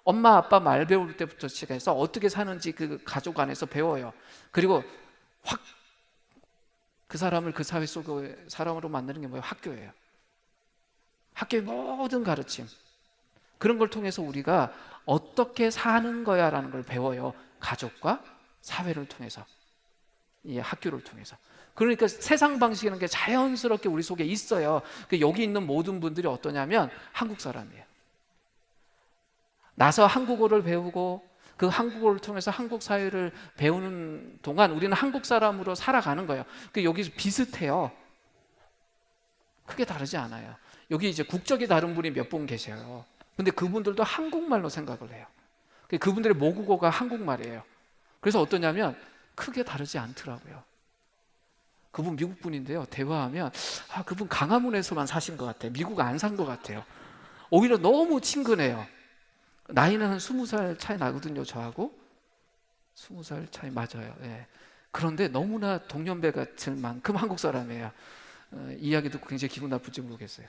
엄마 아빠 말 배울 때부터 시작해서 어떻게 사는지 그 가족 안에서 배워요. 그리고 확 그 사람을 그 사회 속의 사람으로 만드는 게 뭐예요? 학교예요. 학교의 모든 가르침, 그런 걸 통해서 우리가 어떻게 사는 거야 라는 걸 배워요. 가족과 사회를 통해서, 이 학교를 통해서. 그러니까 세상 방식이라는 게 자연스럽게 우리 속에 있어요. 여기 있는 모든 분들이 어떠냐면 한국 사람이에요. 나서 한국어를 배우고 그 한국어를 통해서 한국 사회를 배우는 동안 우리는 한국 사람으로 살아가는 거예요. 여기 비슷해요. 크게 다르지 않아요. 여기 이제 국적이 다른 분이 몇 분 계셔요. 근데 그분들도 한국말로 생각을 해요. 그분들의 모국어가 한국말이에요. 그래서 어떠냐면 크게 다르지 않더라고요. 그분 미국 분인데요. 대화하면 그분 강화문에서만 사신 것 같아요. 미국 안 산 것 같아요. 오히려 너무 친근해요. 나이는 한 20살 차이 나거든요. 저하고 20살 차이 맞아요. 예. 그런데 너무나 동년배 같을 만큼 한국 사람이에요. 이야기 듣고 굉장히 기분 나쁠지 모르겠어요.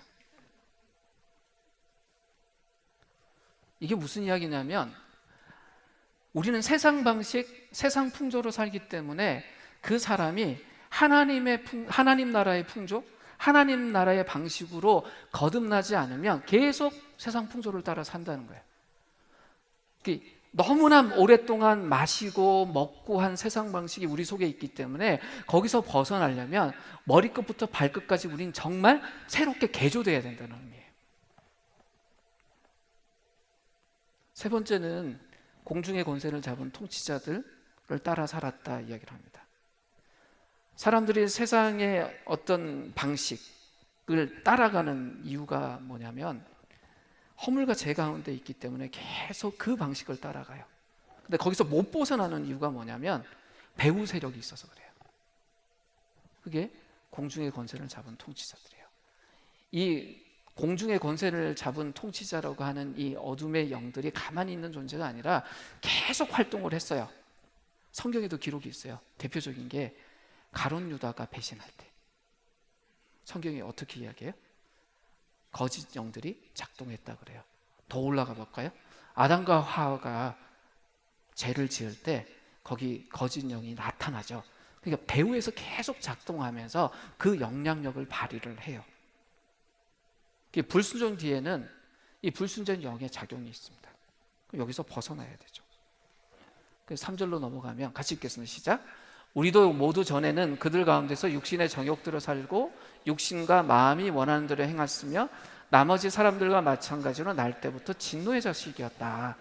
이게 무슨 이야기냐면 우리는 세상 방식, 세상 풍조로 살기 때문에 그 사람이 하나님 나라의 풍조, 하나님 나라의 방식으로 거듭나지 않으면 계속 세상 풍조를 따라 산다는 거예요. 너무나 오랫동안 마시고 먹고 한 세상 방식이 우리 속에 있기 때문에 거기서 벗어나려면 머리끝부터 발끝까지 우린 정말 새롭게 개조돼야 된다는 의미예요. 세 번째는 공중의 권세를 잡은 통치자들을 따라 살았다 이야기를 합니다. 사람들이 세상의 어떤 방식을 따라가는 이유가 뭐냐면 허물과 죄 가운데 있기 때문에 계속 그 방식을 따라가요. 근데 거기서 못 벗어나는 이유가 뭐냐면 배후 세력이 있어서 그래요. 그게 공중의 권세를 잡은 통치자들이에요. 이 공중의 권세를 잡은 통치자라고 하는 이 어둠의 영들이 가만히 있는 존재가 아니라 계속 활동을 했어요. 성경에도 기록이 있어요. 대표적인 게 가룟 유다가 배신할 때 성경이 어떻게 이야기해요? 거짓 영들이 작동했다 그래요. 더 올라가 볼까요? 아담과 하와가 죄를 지을 때 거기 거짓 영이 나타나죠. 그러니까 배후에서 계속 작동하면서 그 영향력을 발휘를 해요. 불순종 뒤에는 이 불순종 영의 작용이 있습니다. 여기서 벗어나야 되죠. 3절로 넘어가면 같이 읽겠습니다. 시작. 우리도 모두 전에는 그들 가운데서 육신의 정욕대로 살고 육신과 마음이 원하는 대로 행했으며 나머지 사람들과 마찬가지로 날 때부터 진노의 자식이었다.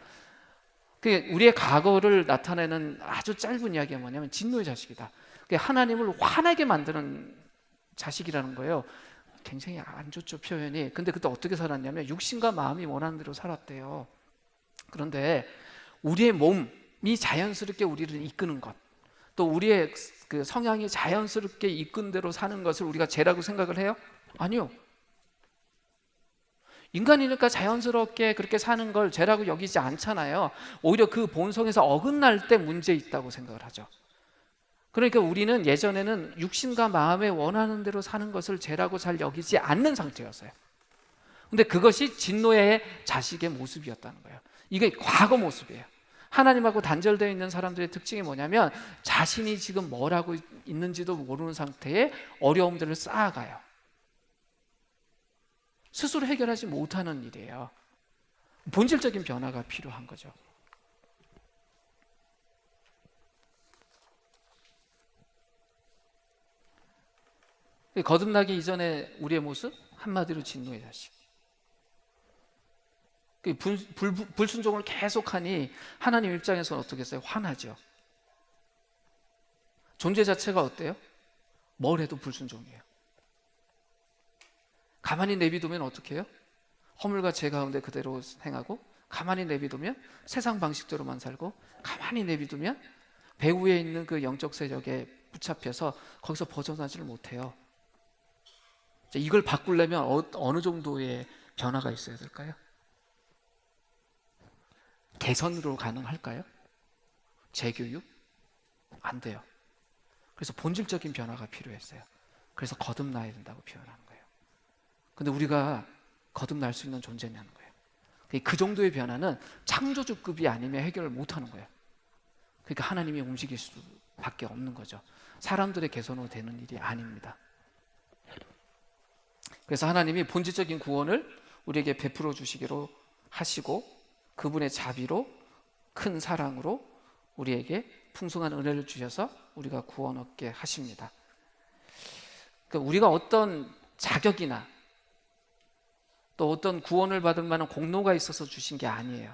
우리의 과거를 나타내는 아주 짧은 이야기가 뭐냐면 진노의 자식이다. 하나님을 화나게 만드는 자식이라는 거예요. 굉장히 안 좋죠, 표현이. 근데 그때 어떻게 살았냐면 육신과 마음이 원하는 대로 살았대요. 그런데 우리의 몸이 자연스럽게 우리를 이끄는 것, 또 우리의 그 성향이 자연스럽게 이끈 대로 사는 것을 우리가 죄라고 생각을 해요? 아니요. 인간이니까 자연스럽게 그렇게 사는 걸 죄라고 여기지 않잖아요. 오히려 그 본성에서 어긋날 때 문제 있다고 생각을 하죠. 그러니까 우리는 예전에는 육신과 마음에 원하는 대로 사는 것을 죄라고 잘 여기지 않는 상태였어요. 근데 그것이 진노의 자식의 모습이었다는 거예요. 이게 과거 모습이에요. 하나님하고 단절되어 있는 사람들의 특징이 뭐냐면 자신이 지금 뭘 하고 있는지도 모르는 상태에 어려움들을 쌓아가요. 스스로 해결하지 못하는 일이에요. 본질적인 변화가 필요한 거죠. 거듭나기 이전에 우리의 모습? 한마디로 진노의 자식. 불순종을 계속하니 하나님 입장에서는 어떻게 했어요? 화나죠. 존재 자체가 어때요? 뭘 해도 불순종이에요. 가만히 내비두면 어떻게 해요? 허물과 죄 가운데 그대로 행하고, 가만히 내비두면 세상 방식대로만 살고, 가만히 내비두면 배후에 있는 그 영적 세력에 붙잡혀서 거기서 벗어나지를 못해요. 이걸 바꾸려면 어느 정도의 변화가 있어야 될까요? 개선으로 가능할까요? 재교육? 안 돼요. 그래서 본질적인 변화가 필요했어요. 그래서 거듭나야 된다고 표현하는 거예요. 근데 우리가 거듭날 수 있는 존재냐는 거예요. 그 정도의 변화는 창조주급이 아니면 해결을 못하는 거예요. 그러니까 하나님이 움직일 수밖에 없는 거죠. 사람들의 개선으로 되는 일이 아닙니다. 그래서 하나님이 본질적인 구원을 우리에게 베풀어 주시기로 하시고, 그분의 자비로, 큰 사랑으로 우리에게 풍성한 은혜를 주셔서 우리가 구원 얻게 하십니다. 그러니까 우리가 어떤 자격이나 또 어떤 구원을 받을 만한 공로가 있어서 주신 게 아니에요.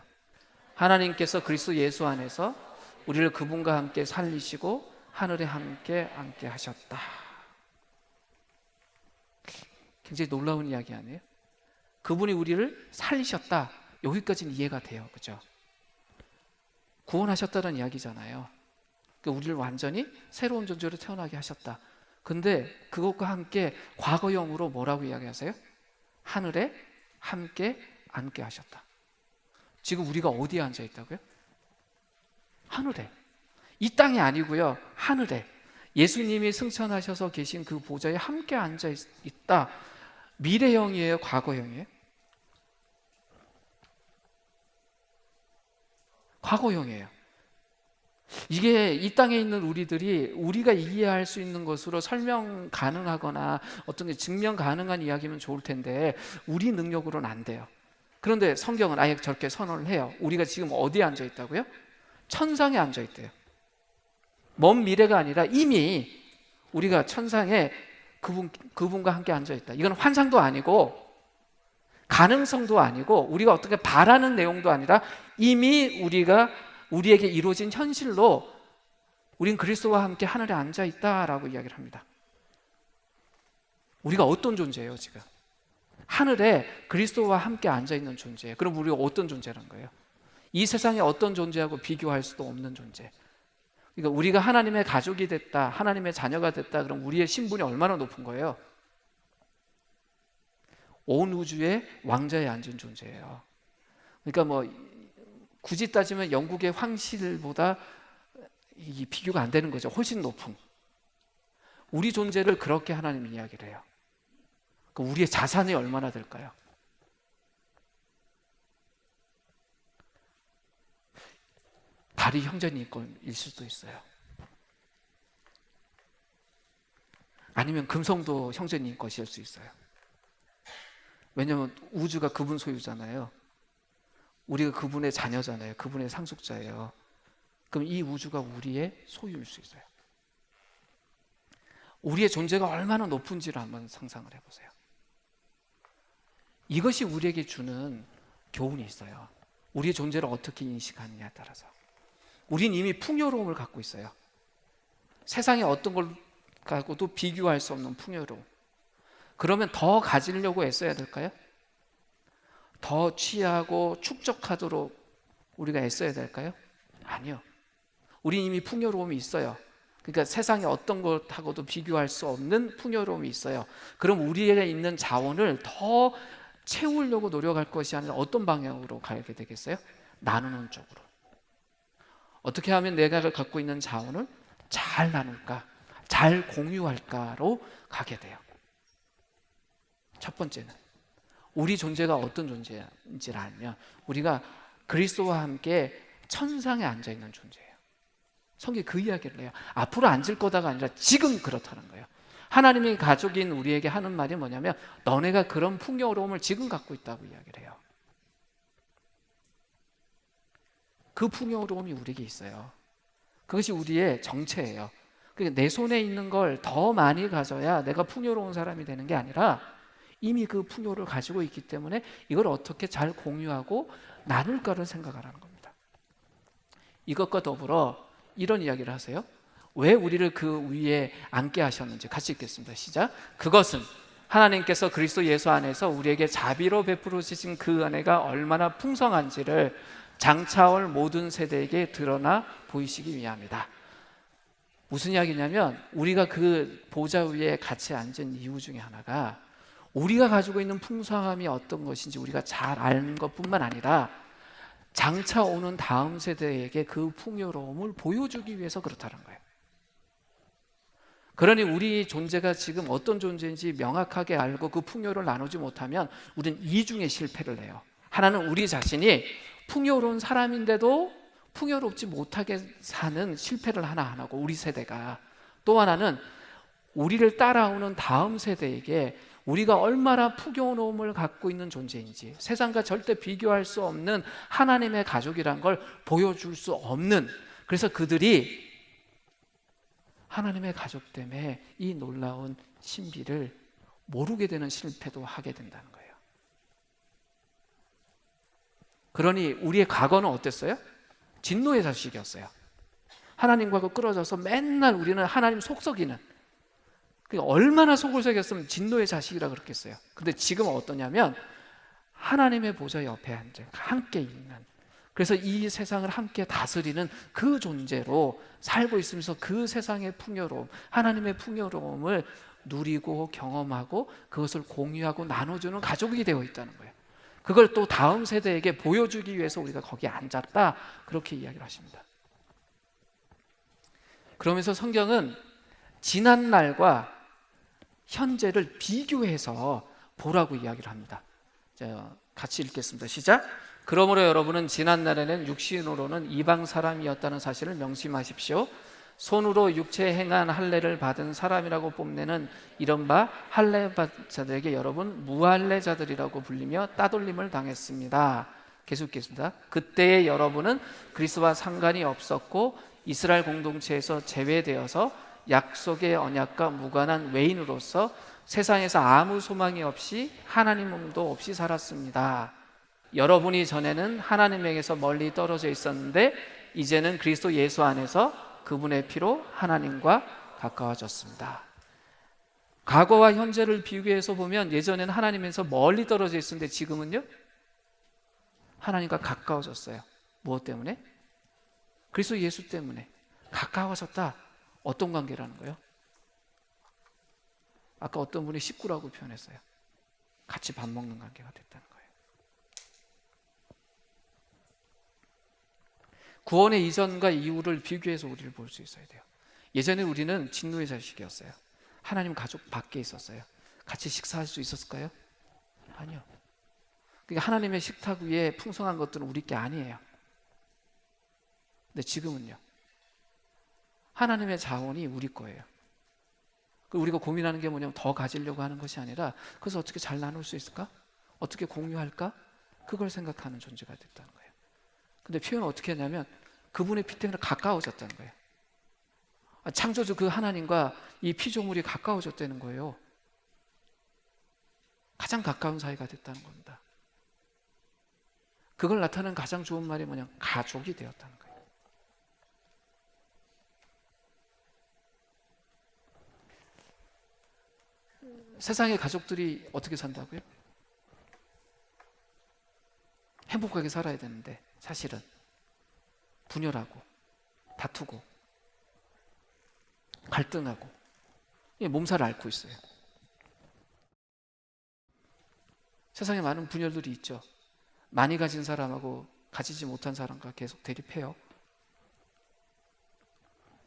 하나님께서 그리스도 예수 안에서 우리를 그분과 함께 살리시고 하늘에 함께 앉게 하셨다. 굉장히 놀라운 이야기 아니에요? 그분이 우리를 살리셨다. 여기까지는 이해가 돼요. 그죠? 구원하셨다는 이야기잖아요. 그러니까 우리를 완전히 새로운 존재로 태어나게 하셨다. 근데 그것과 함께 과거형으로 뭐라고 이야기하세요? 하늘에 함께 앉게 하셨다. 지금 우리가 어디에 앉아 있다고요? 하늘에. 이 땅이 아니고요. 하늘에. 예수님이 승천하셔서 계신 그 보좌에 함께 앉아 있다. 미래형이에요? 과거형이에요? 과거형이에요. 이게 이 땅에 있는 우리들이 우리가 이해할 수 있는 것으로 설명 가능하거나 어떤 게 증명 가능한 이야기면 좋을 텐데 우리 능력으로는 안 돼요. 그런데 성경은 아예 저렇게 선언을 해요. 우리가 지금 어디에 앉아 있다고요? 천상에 앉아 있대요. 먼 미래가 아니라 이미 우리가 천상에 그분과 함께 앉아 있다. 이건 환상도 아니고 가능성도 아니고 우리가 어떻게 바라는 내용도 아니라 이미 우리에게 이루어진 현실로 우린 그리스도와 함께 하늘에 앉아 있다라고 이야기를 합니다. 우리가 어떤 존재예요 지금? 하늘에 그리스도와 함께 앉아 있는 존재예요. 그럼 우리가 어떤 존재란 거예요? 이 세상에 어떤 존재하고 비교할 수도 없는 존재. 그러니까 우리가 하나님의 가족이 됐다, 하나님의 자녀가 됐다, 그럼 우리의 신분이 얼마나 높은 거예요? 온 우주의 왕좌에 앉은 존재예요. 그러니까 뭐 굳이 따지면 영국의 황실보다 이 비교가 안 되는 거죠. 훨씬 높은. 우리 존재를 그렇게 하나님이 이야기를 해요. 그러니까 우리의 자산이 얼마나 될까요? 달이 형제님 거일 수도 있어요. 아니면 금성도 형제님 것일 수 있어요. 왜냐하면 우주가 그분 소유잖아요. 우리가 그분의 자녀잖아요. 그분의 상속자예요. 그럼 이 우주가 우리의 소유일 수 있어요. 우리의 존재가 얼마나 높은지를 한번 상상을 해보세요. 이것이 우리에게 주는 교훈이 있어요. 우리의 존재를 어떻게 인식하느냐에 따라서. 우린 이미 풍요로움을 갖고 있어요. 세상에 어떤 걸 갖고도 비교할 수 없는 풍요로움. 그러면 더 가지려고 애써야 될까요? 더 취하고 축적하도록 우리가 애써야 될까요? 아니요. 우린 이미 풍요로움이 있어요. 그러니까 세상에 어떤 것하고도 비교할 수 없는 풍요로움이 있어요. 그럼 우리에게 있는 자원을 더 채우려고 노력할 것이 아니라 어떤 방향으로 가게 되겠어요? 나누는 쪽으로. 어떻게 하면 내가 갖고 있는 자원을 잘 나눌까, 잘 공유할까로 가게 돼요. 첫 번째는 우리 존재가 어떤 존재인지를 알면 우리가 그리스도와 함께 천상에 앉아있는 존재예요. 성경이 그 이야기를 해요. 앞으로 앉을 거다가 아니라 지금 그렇다는 거예요. 하나님의 가족인 우리에게 하는 말이 뭐냐면 너네가 그런 풍요로움을 지금 갖고 있다고 이야기를 해요. 그 풍요로움이 우리에게 있어요. 그것이 우리의 정체예요. 그러니까 내 손에 있는 걸 더 많이 가져야 내가 풍요로운 사람이 되는 게 아니라 이미 그 풍요를 가지고 있기 때문에 이걸 어떻게 잘 공유하고 나눌까를 생각하라는 겁니다. 이것과 더불어 이런 이야기를 하세요. 왜 우리를 그 위에 앉게 하셨는지 같이 읽겠습니다. 시작. 그것은 하나님께서 그리스도 예수 안에서 우리에게 자비로 베풀어 주신 그 은혜가 얼마나 풍성한지를 장차올 모든 세대에게 드러나 보이시기 위함이다. 무슨 이야기냐면 우리가 그 보좌 위에 같이 앉은 이유 중에 하나가 우리가 가지고 있는 풍성함이 어떤 것인지 우리가 잘 아는 것뿐만 아니라 장차 오는 다음 세대에게 그 풍요로움을 보여주기 위해서 그렇다는 거예요. 그러니 우리 존재가 지금 어떤 존재인지 명확하게 알고 그 풍요를 나누지 못하면 우리는 이중의 실패를 해요. 하나는 우리 자신이 풍요로운 사람인데도 풍요롭지 못하게 사는 실패를 하나 안 하고 우리 세대가, 또 하나는 우리를 따라오는 다음 세대에게 우리가 얼마나 풍요로움을 갖고 있는 존재인지, 세상과 절대 비교할 수 없는 하나님의 가족이란 걸 보여줄 수 없는, 그래서 그들이 하나님의 가족 때문에 이 놀라운 신비를 모르게 되는 실패도 하게 된다는 거예요. 그러니 우리의 과거는 어땠어요? 진노의 자식이었어요. 하나님과 끌어져서 맨날 우리는 하나님 속썩이는, 얼마나 속을 새겼으면 진노의 자식이라 그랬겠어요. 근데 지금은 어떠냐면 하나님의 보좌 옆에 앉아 함께 있는, 그래서 이 세상을 함께 다스리는 그 존재로 살고 있으면서 그 세상의 풍요로움, 하나님의 풍요로움을 누리고 경험하고 그것을 공유하고 나눠주는 가족이 되어 있다는 거예요. 그걸 또 다음 세대에게 보여주기 위해서 우리가 거기에 앉았다, 그렇게 이야기를 하십니다. 그러면서 성경은 지난 날과 현재를 비교해서 보라고 이야기를 합니다. 자, 같이 읽겠습니다. 시작. 그러므로 여러분은 지난 날에는 육신으로는 이방 사람이었다는 사실을 명심하십시오. 손으로 육체에 행한 할례를 받은 사람이라고 뽐내는 이른바 할례자들에게 여러분 무할례자들이라고 불리며 따돌림을 당했습니다. 계속 읽겠습니다. 그때의 여러분은 그리스도와 상관이 없었고 이스라엘 공동체에서 제외되어서 약속의 언약과 무관한 외인으로서 세상에서 아무 소망이 없이 하나님도 없이 살았습니다. 여러분이 전에는 하나님에게서 멀리 떨어져 있었는데 이제는 그리스도 예수 안에서 그분의 피로 하나님과 가까워졌습니다. 과거와 현재를 비교해서 보면 예전에는 하나님에서 멀리 떨어져 있었는데 지금은요? 하나님과 가까워졌어요. 무엇 때문에? 그리스도 예수 때문에 가까워졌다. 어떤 관계라는 거예요? 아까 어떤 분이 식구라고 표현했어요. 같이 밥 먹는 관계가 됐다는 거예요. 구원의 이전과 이후를 비교해서 우리를 볼 수 있어야 돼요. 예전에 우리는 진노의 자식이었어요. 하나님 가족 밖에 있었어요. 같이 식사할 수 있었을까요? 아니요. 그러니까 하나님의 식탁 위에 풍성한 것들은 우리 게 아니에요. 근데 지금은요, 하나님의 자원이 우리 거예요. 우리가 고민하는 게 뭐냐면 더 가지려고 하는 것이 아니라 그래서 어떻게 잘 나눌 수 있을까? 어떻게 공유할까? 그걸 생각하는 존재가 됐다는 거예요. 근데 표현을 어떻게 하냐면 그분의 피 때문에 가까워졌다는 거예요. 창조주 그 하나님과 이 피조물이 가까워졌다는 거예요. 가장 가까운 사이가 됐다는 겁니다. 그걸 나타내는 가장 좋은 말이 뭐냐면 가족이 되었다는 거예요. 세상의 가족들이 어떻게 산다고요? 행복하게 살아야 되는데 사실은 분열하고 다투고 갈등하고 몸살을 앓고 있어요. 세상에 많은 분열들이 있죠. 많이 가진 사람하고 가지지 못한 사람과 계속 대립해요.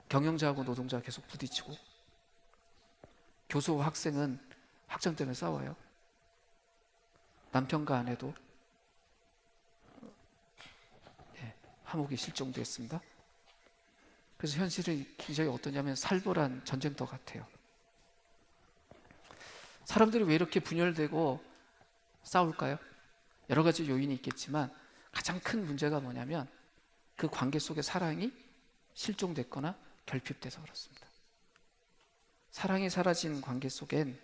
경영자하고 노동자가 계속 부딪히고, 교수와 학생은 학점 때문에 싸워요. 남편과 아내도 화목이 실종됐습니다. 그래서 현실은 굉장히 어떠냐면 살벌한 전쟁터 같아요. 사람들이 왜 이렇게 분열되고 싸울까요? 여러 가지 요인이 있겠지만 가장 큰 문제가 뭐냐면 그 관계 속에 사랑이 실종됐거나 결핍돼서 그렇습니다. 사랑이 사라진 관계 속엔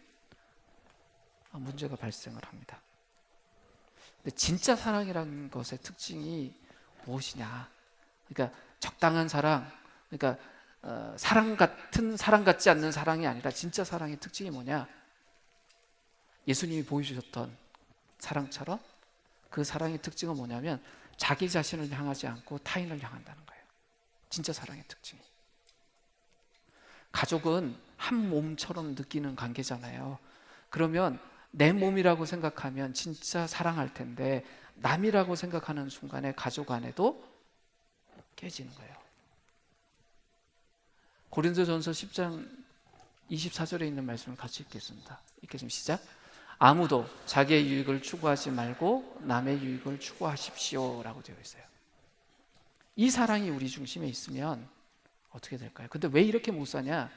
문제가 발생을 합니다. 근데 진짜 사랑이라는 것의 특징이 무엇이냐? 그러니까 적당한 사랑, 그러니까 사랑 같은 사랑 같지 않는 사랑이 아니라 진짜 사랑의 특징이 뭐냐? 예수님이 보여주셨던 사랑처럼 그 사랑의 특징은 뭐냐면 자기 자신을 향하지 않고 타인을 향한다는 거예요. 진짜 사랑의 특징이. 가족은 한 몸처럼 느끼는 관계잖아요. 그러면 내 몸이라고 생각하면 진짜 사랑할 텐데 남이라고 생각하는 순간에 가족 안에도 깨지는 거예요. 고린도전서 10장 24절에 있는 말씀을 같이 읽겠습니다. 읽겠습니다. 시작. 아무도 자기의 유익을 추구하지 말고 남의 유익을 추구하십시오 라고 되어 있어요. 이 사랑이 우리 중심에 있으면 어떻게 될까요? 근데 왜 이렇게 못 사냐?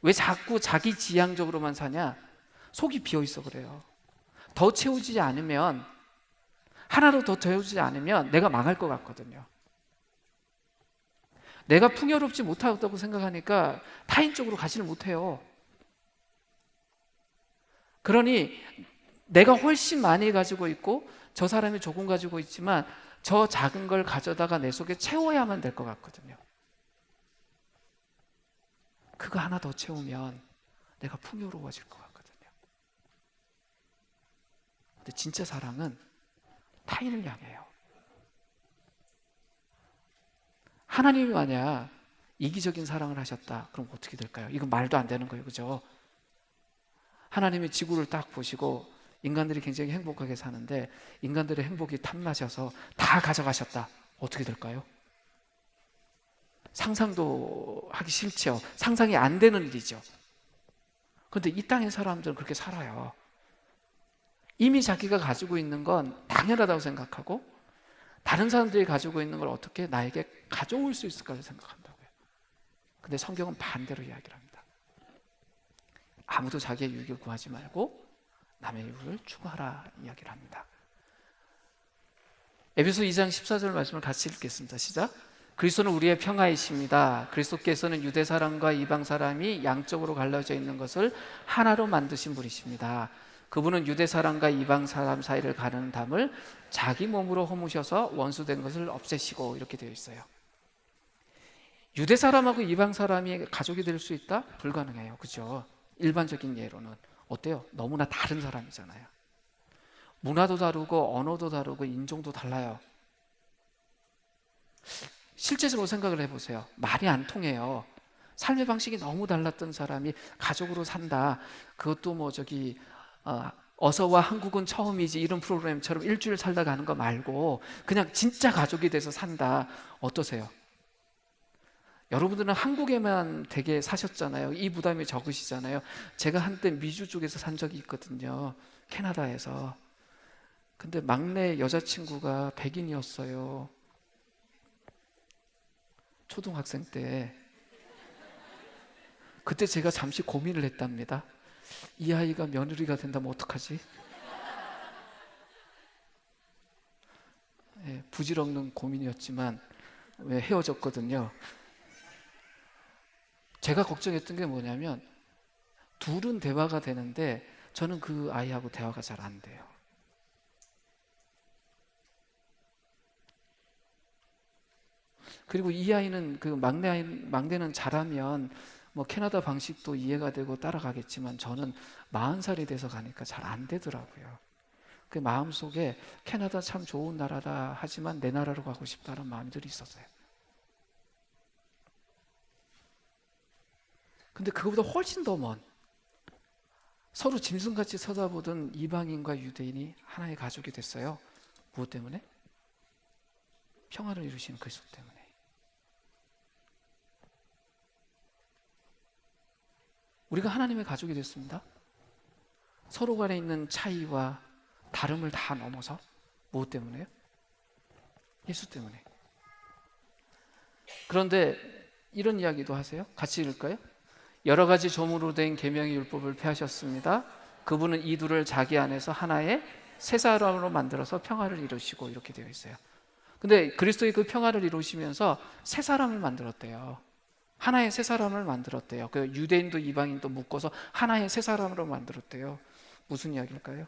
왜 자꾸 자기 지향적으로만 사냐? 속이 비어있어 그래요. 더 채우지 않으면, 하나로 더 채우지 않으면 내가 망할 것 같거든요. 내가 풍요롭지 못하다고 생각하니까 타인 쪽으로 가지를 못해요. 그러니 내가 훨씬 많이 가지고 있고 저 사람이 조금 가지고 있지만 저 작은 걸 가져다가 내 속에 채워야만 될 것 같거든요. 그거 하나 더 채우면 내가 풍요로워질 것 같거든요. 근데 진짜 사랑은 타인을 향해요. 하나님이 만약 이기적인 사랑을 하셨다, 그럼 어떻게 될까요? 이건 말도 안 되는 거예요, 그죠? 하나님이 지구를 딱 보시고 인간들이 굉장히 행복하게 사는데 인간들의 행복이 탐나셔서 다 가져가셨다, 어떻게 될까요? 상상도 하기 싫죠. 상상이 안 되는 일이죠. 그런데 이 땅의 사람들은 그렇게 살아요. 이미 자기가 가지고 있는 건 당연하다고 생각하고 다른 사람들이 가지고 있는 걸 어떻게 나에게 가져올 수 있을까를 생각한다고요. 근데 성경은 반대로 이야기를 합니다. 아무도 자기의 유익을 구하지 말고 남의 유익을 추구하라 이야기를 합니다. 에베소 2장 14절 말씀을 같이 읽겠습니다. 시작. 그리스도는 우리의 평화이십니다. 그리스도께서는 유대 사람과 이방 사람이 양쪽으로 갈라져 있는 것을 하나로 만드신 분이십니다. 그분은 유대 사람과 이방 사람 사이를 가르는 담을 자기 몸으로 허무셔서 원수된 것을 없애시고, 이렇게 되어 있어요. 유대 사람하고 이방 사람이 가족이 될 수 있다? 불가능해요. 그죠? 일반적인 예로는 어때요? 너무나 다른 사람이잖아요. 문화도 다르고 언어도 다르고 인종도 달라요. 실제적으로 생각을 해보세요. 말이 안 통해요. 삶의 방식이 너무 달랐던 사람이 가족으로 산다. 그것도 뭐 어서와 한국은 처음이지 이런 프로그램처럼 일주일 살다 가는 거 말고 그냥 진짜 가족이 돼서 산다. 어떠세요? 여러분들은 한국에만 되게 사셨잖아요. 이 부담이 적으시잖아요. 제가 한때 미주 쪽에서 산 적이 있거든요. 캐나다에서. 근데 막내 여자친구가 백인이었어요. 초등학생 때. 그때 제가 잠시 고민을 했답니다. 이 아이가 며느리가 된다면 어떡하지? 예, 부질없는 고민이었지만 왜 헤어졌거든요. 제가 걱정했던 게 뭐냐면 둘은 대화가 되는데 저는 그 아이하고 대화가 잘 안 돼요. 그리고 이 아이는 막내는 잘하면 뭐 캐나다 방식도 이해가 되고 따라가겠지만 저는 40살이 돼서 가니까 잘 안 되더라고요. 그 마음속에 캐나다 참 좋은 나라다 하지만 내 나라로 가고 싶다는 마음들이 있었어요. 근데 그거보다 훨씬 더 먼, 서로 짐승같이 쳐다보던 이방인과 유대인이 하나의 가족이 됐어요. 무엇 때문에? 평화를 이루시는 그리스도 때문에. 우리가 하나님의 가족이 됐습니다. 서로 간에 있는 차이와 다름을 다 넘어서 무엇 때문에요? 예수 때문에. 그런데 이런 이야기도 하세요. 같이 읽을까요? 여러 가지 조문으로 된 계명의 율법을 폐하셨습니다. 그분은 이 둘을 자기 안에서 하나의 새 사람으로 만들어서 평화를 이루시고, 이렇게 되어 있어요. 근데 그리스도의 그 평화를 이루시면서 새 사람을 만들었대요. 하나의 새 사람을 만들었대요. 그 유대인도 이방인도 묶어서 하나의 새 사람으로 만들었대요. 무슨 이야기일까요?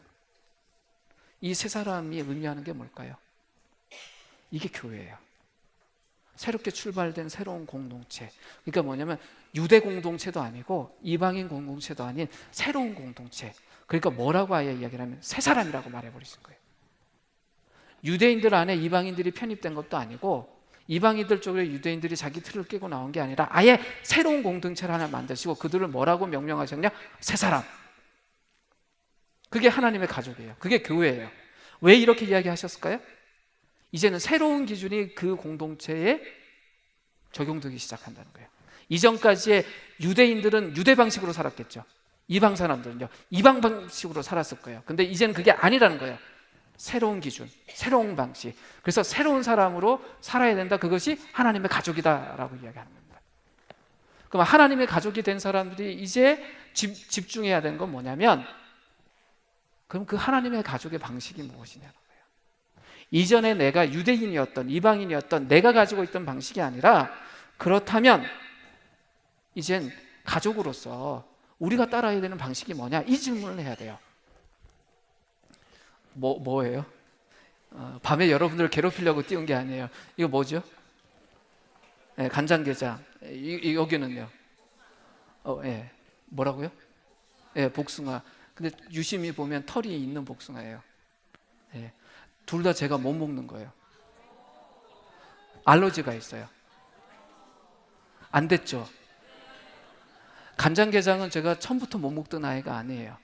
이 새 사람이 의미하는 게 뭘까요? 이게 교회예요. 새롭게 출발된 새로운 공동체. 그러니까 뭐냐면 유대 공동체도 아니고 이방인 공동체도 아닌 새로운 공동체. 그러니까 뭐라고 아예 이야기를 하면 새 사람이라고 말해버리신 거예요. 유대인들 안에 이방인들이 편입된 것도 아니고 이방인들 쪽에 유대인들이 자기 틀을 깨고 나온 게 아니라 아예 새로운 공동체를 하나 만드시고 그들을 뭐라고 명명하셨냐? 새 사람. 그게 하나님의 가족이에요. 그게 교회예요. 왜 이렇게 이야기하셨을까요? 이제는 새로운 기준이 그 공동체에 적용되기 시작한다는 거예요. 이전까지의 유대인들은 유대 방식으로 살았겠죠. 이방 사람들은요, 이방 방식으로 살았을 거예요. 근데 이제는 그게 아니라는 거예요. 새로운 기준, 새로운 방식. 그래서 새로운 사람으로 살아야 된다. 그것이 하나님의 가족이다라고 이야기하는 겁니다. 그럼 하나님의 가족이 된 사람들이 이제 집중해야 되는 건 뭐냐면, 그럼 그 하나님의 가족의 방식이 무엇이냐는 거예요. 이전에 내가 유대인이었던, 이방인이었던 내가 가지고 있던 방식이 아니라, 그렇다면 이젠 가족으로서 우리가 따라야 되는 방식이 뭐냐? 이 질문을 해야 돼요. 뭐예요? 밤에 여러분들을 괴롭히려고 띄운 게 아니에요. 이거 뭐죠? 네, 간장게장. 여기는요? 예. 뭐라고요? 예, 복숭아. 근데 유심히 보면 털이 있는 복숭아예요. 예. 둘 다 제가 못 먹는 거예요. 알러지가 있어요. 안 됐죠? 간장게장은 제가 처음부터 못 먹던 아이가 아니에요.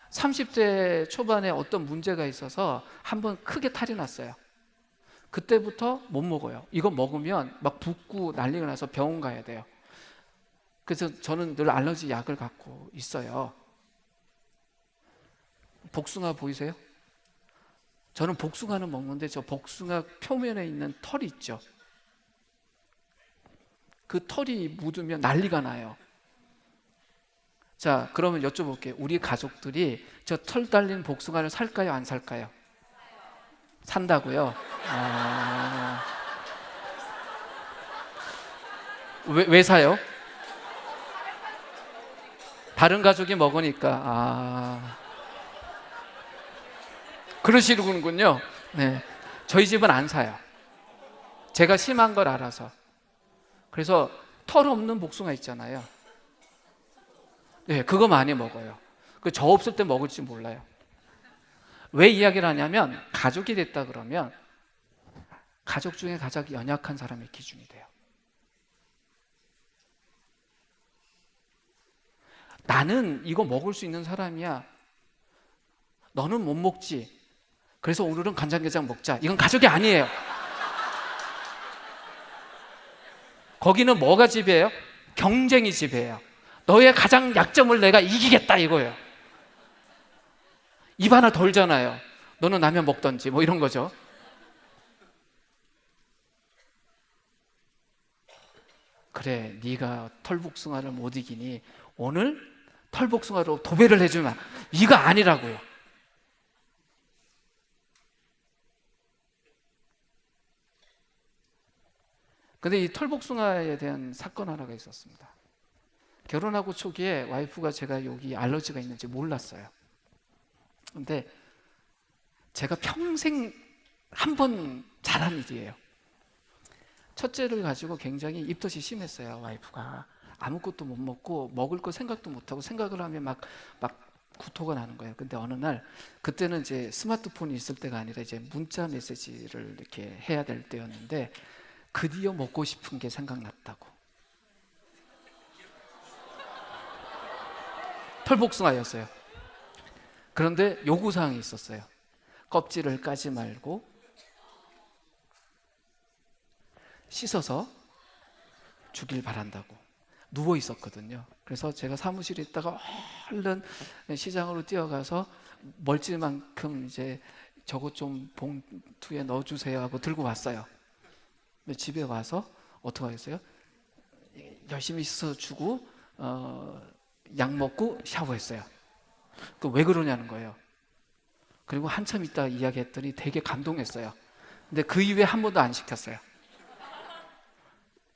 30대 초반에 어떤 문제가 있어서 한번 크게 탈이 났어요. 그때부터 못 먹어요. 이거 먹으면 막 붓고 난리가 나서 병원 가야 돼요. 그래서 저는 늘 알러지 약을 갖고 있어요. 복숭아 보이세요? 저는 복숭아는 먹는데 저 복숭아 표면에 있는 털이 있죠. 그 털이 묻으면 난리가 나요. 자, 그러면 여쭤볼게요. 우리 가족들이 저 털 달린 복숭아를 살까요? 안 살까요? 산다고요? 왜 사요? 다른 가족이 먹으니까. 그러시는군요. 네. 저희 집은 안 사요. 제가 심한 걸 알아서. 그래서 털 없는 복숭아 있잖아요. 네, 그거 많이 먹어요. 저 없을 때 먹을지 몰라요. 왜 이야기를 하냐면 가족이 됐다 그러면 가족 중에 가장 연약한 사람의 기준이 돼요. 나는 이거 먹을 수 있는 사람이야. 너는 못 먹지. 그래서 오늘은 간장게장 먹자. 이건 가족이 아니에요. 거기는 뭐가 지배해요? 경쟁이 지배해요. 너의 가장 약점을 내가 이기겠다 이거예요. 입 하나 덜잖아요. 너는 라면 먹던지 뭐 이런 거죠. 그래, 네가 털복숭아를 못 이기니 오늘 털복숭아로 도배를 해주면 이거 아니라고요. 근데 이 털복숭아에 대한 사건 하나가 있었습니다. 결혼하고 초기에 와이프가 제가 여기 알러지가 있는지 몰랐어요. 근데 제가 평생 한 번 잘한 일이에요. 첫째를 가지고 굉장히 입덧이 심했어요. 와이프가 아무것도 못 먹고 먹을 거 생각도 못하고 생각을 하면 막 구토가 나는 거예요. 근데 어느 날 그때는 이제 스마트폰이 있을 때가 아니라 이제 문자 메시지를 이렇게 해야 될 때였는데 드디어 먹고 싶은 게 생각났다고. 털복숭아였어요. 그런데 요구사항이 있었어요. 껍질을 까지 말고 씻어서 주길 바란다고. 누워 있었거든요. 그래서 제가 사무실에 있다가 얼른 시장으로 뛰어가서 멀찌만큼 이제 저거 좀 봉투에 넣어주세요 하고 들고 왔어요. 집에 와서 어떻게 하겠어요? 열심히 씻어주고 약 먹고 샤워했어요. 왜 그러냐는 거예요. 그리고 한참 있다가 이야기했더니 되게 감동했어요. 근데 그 이후에 한 번도 안 시켰어요.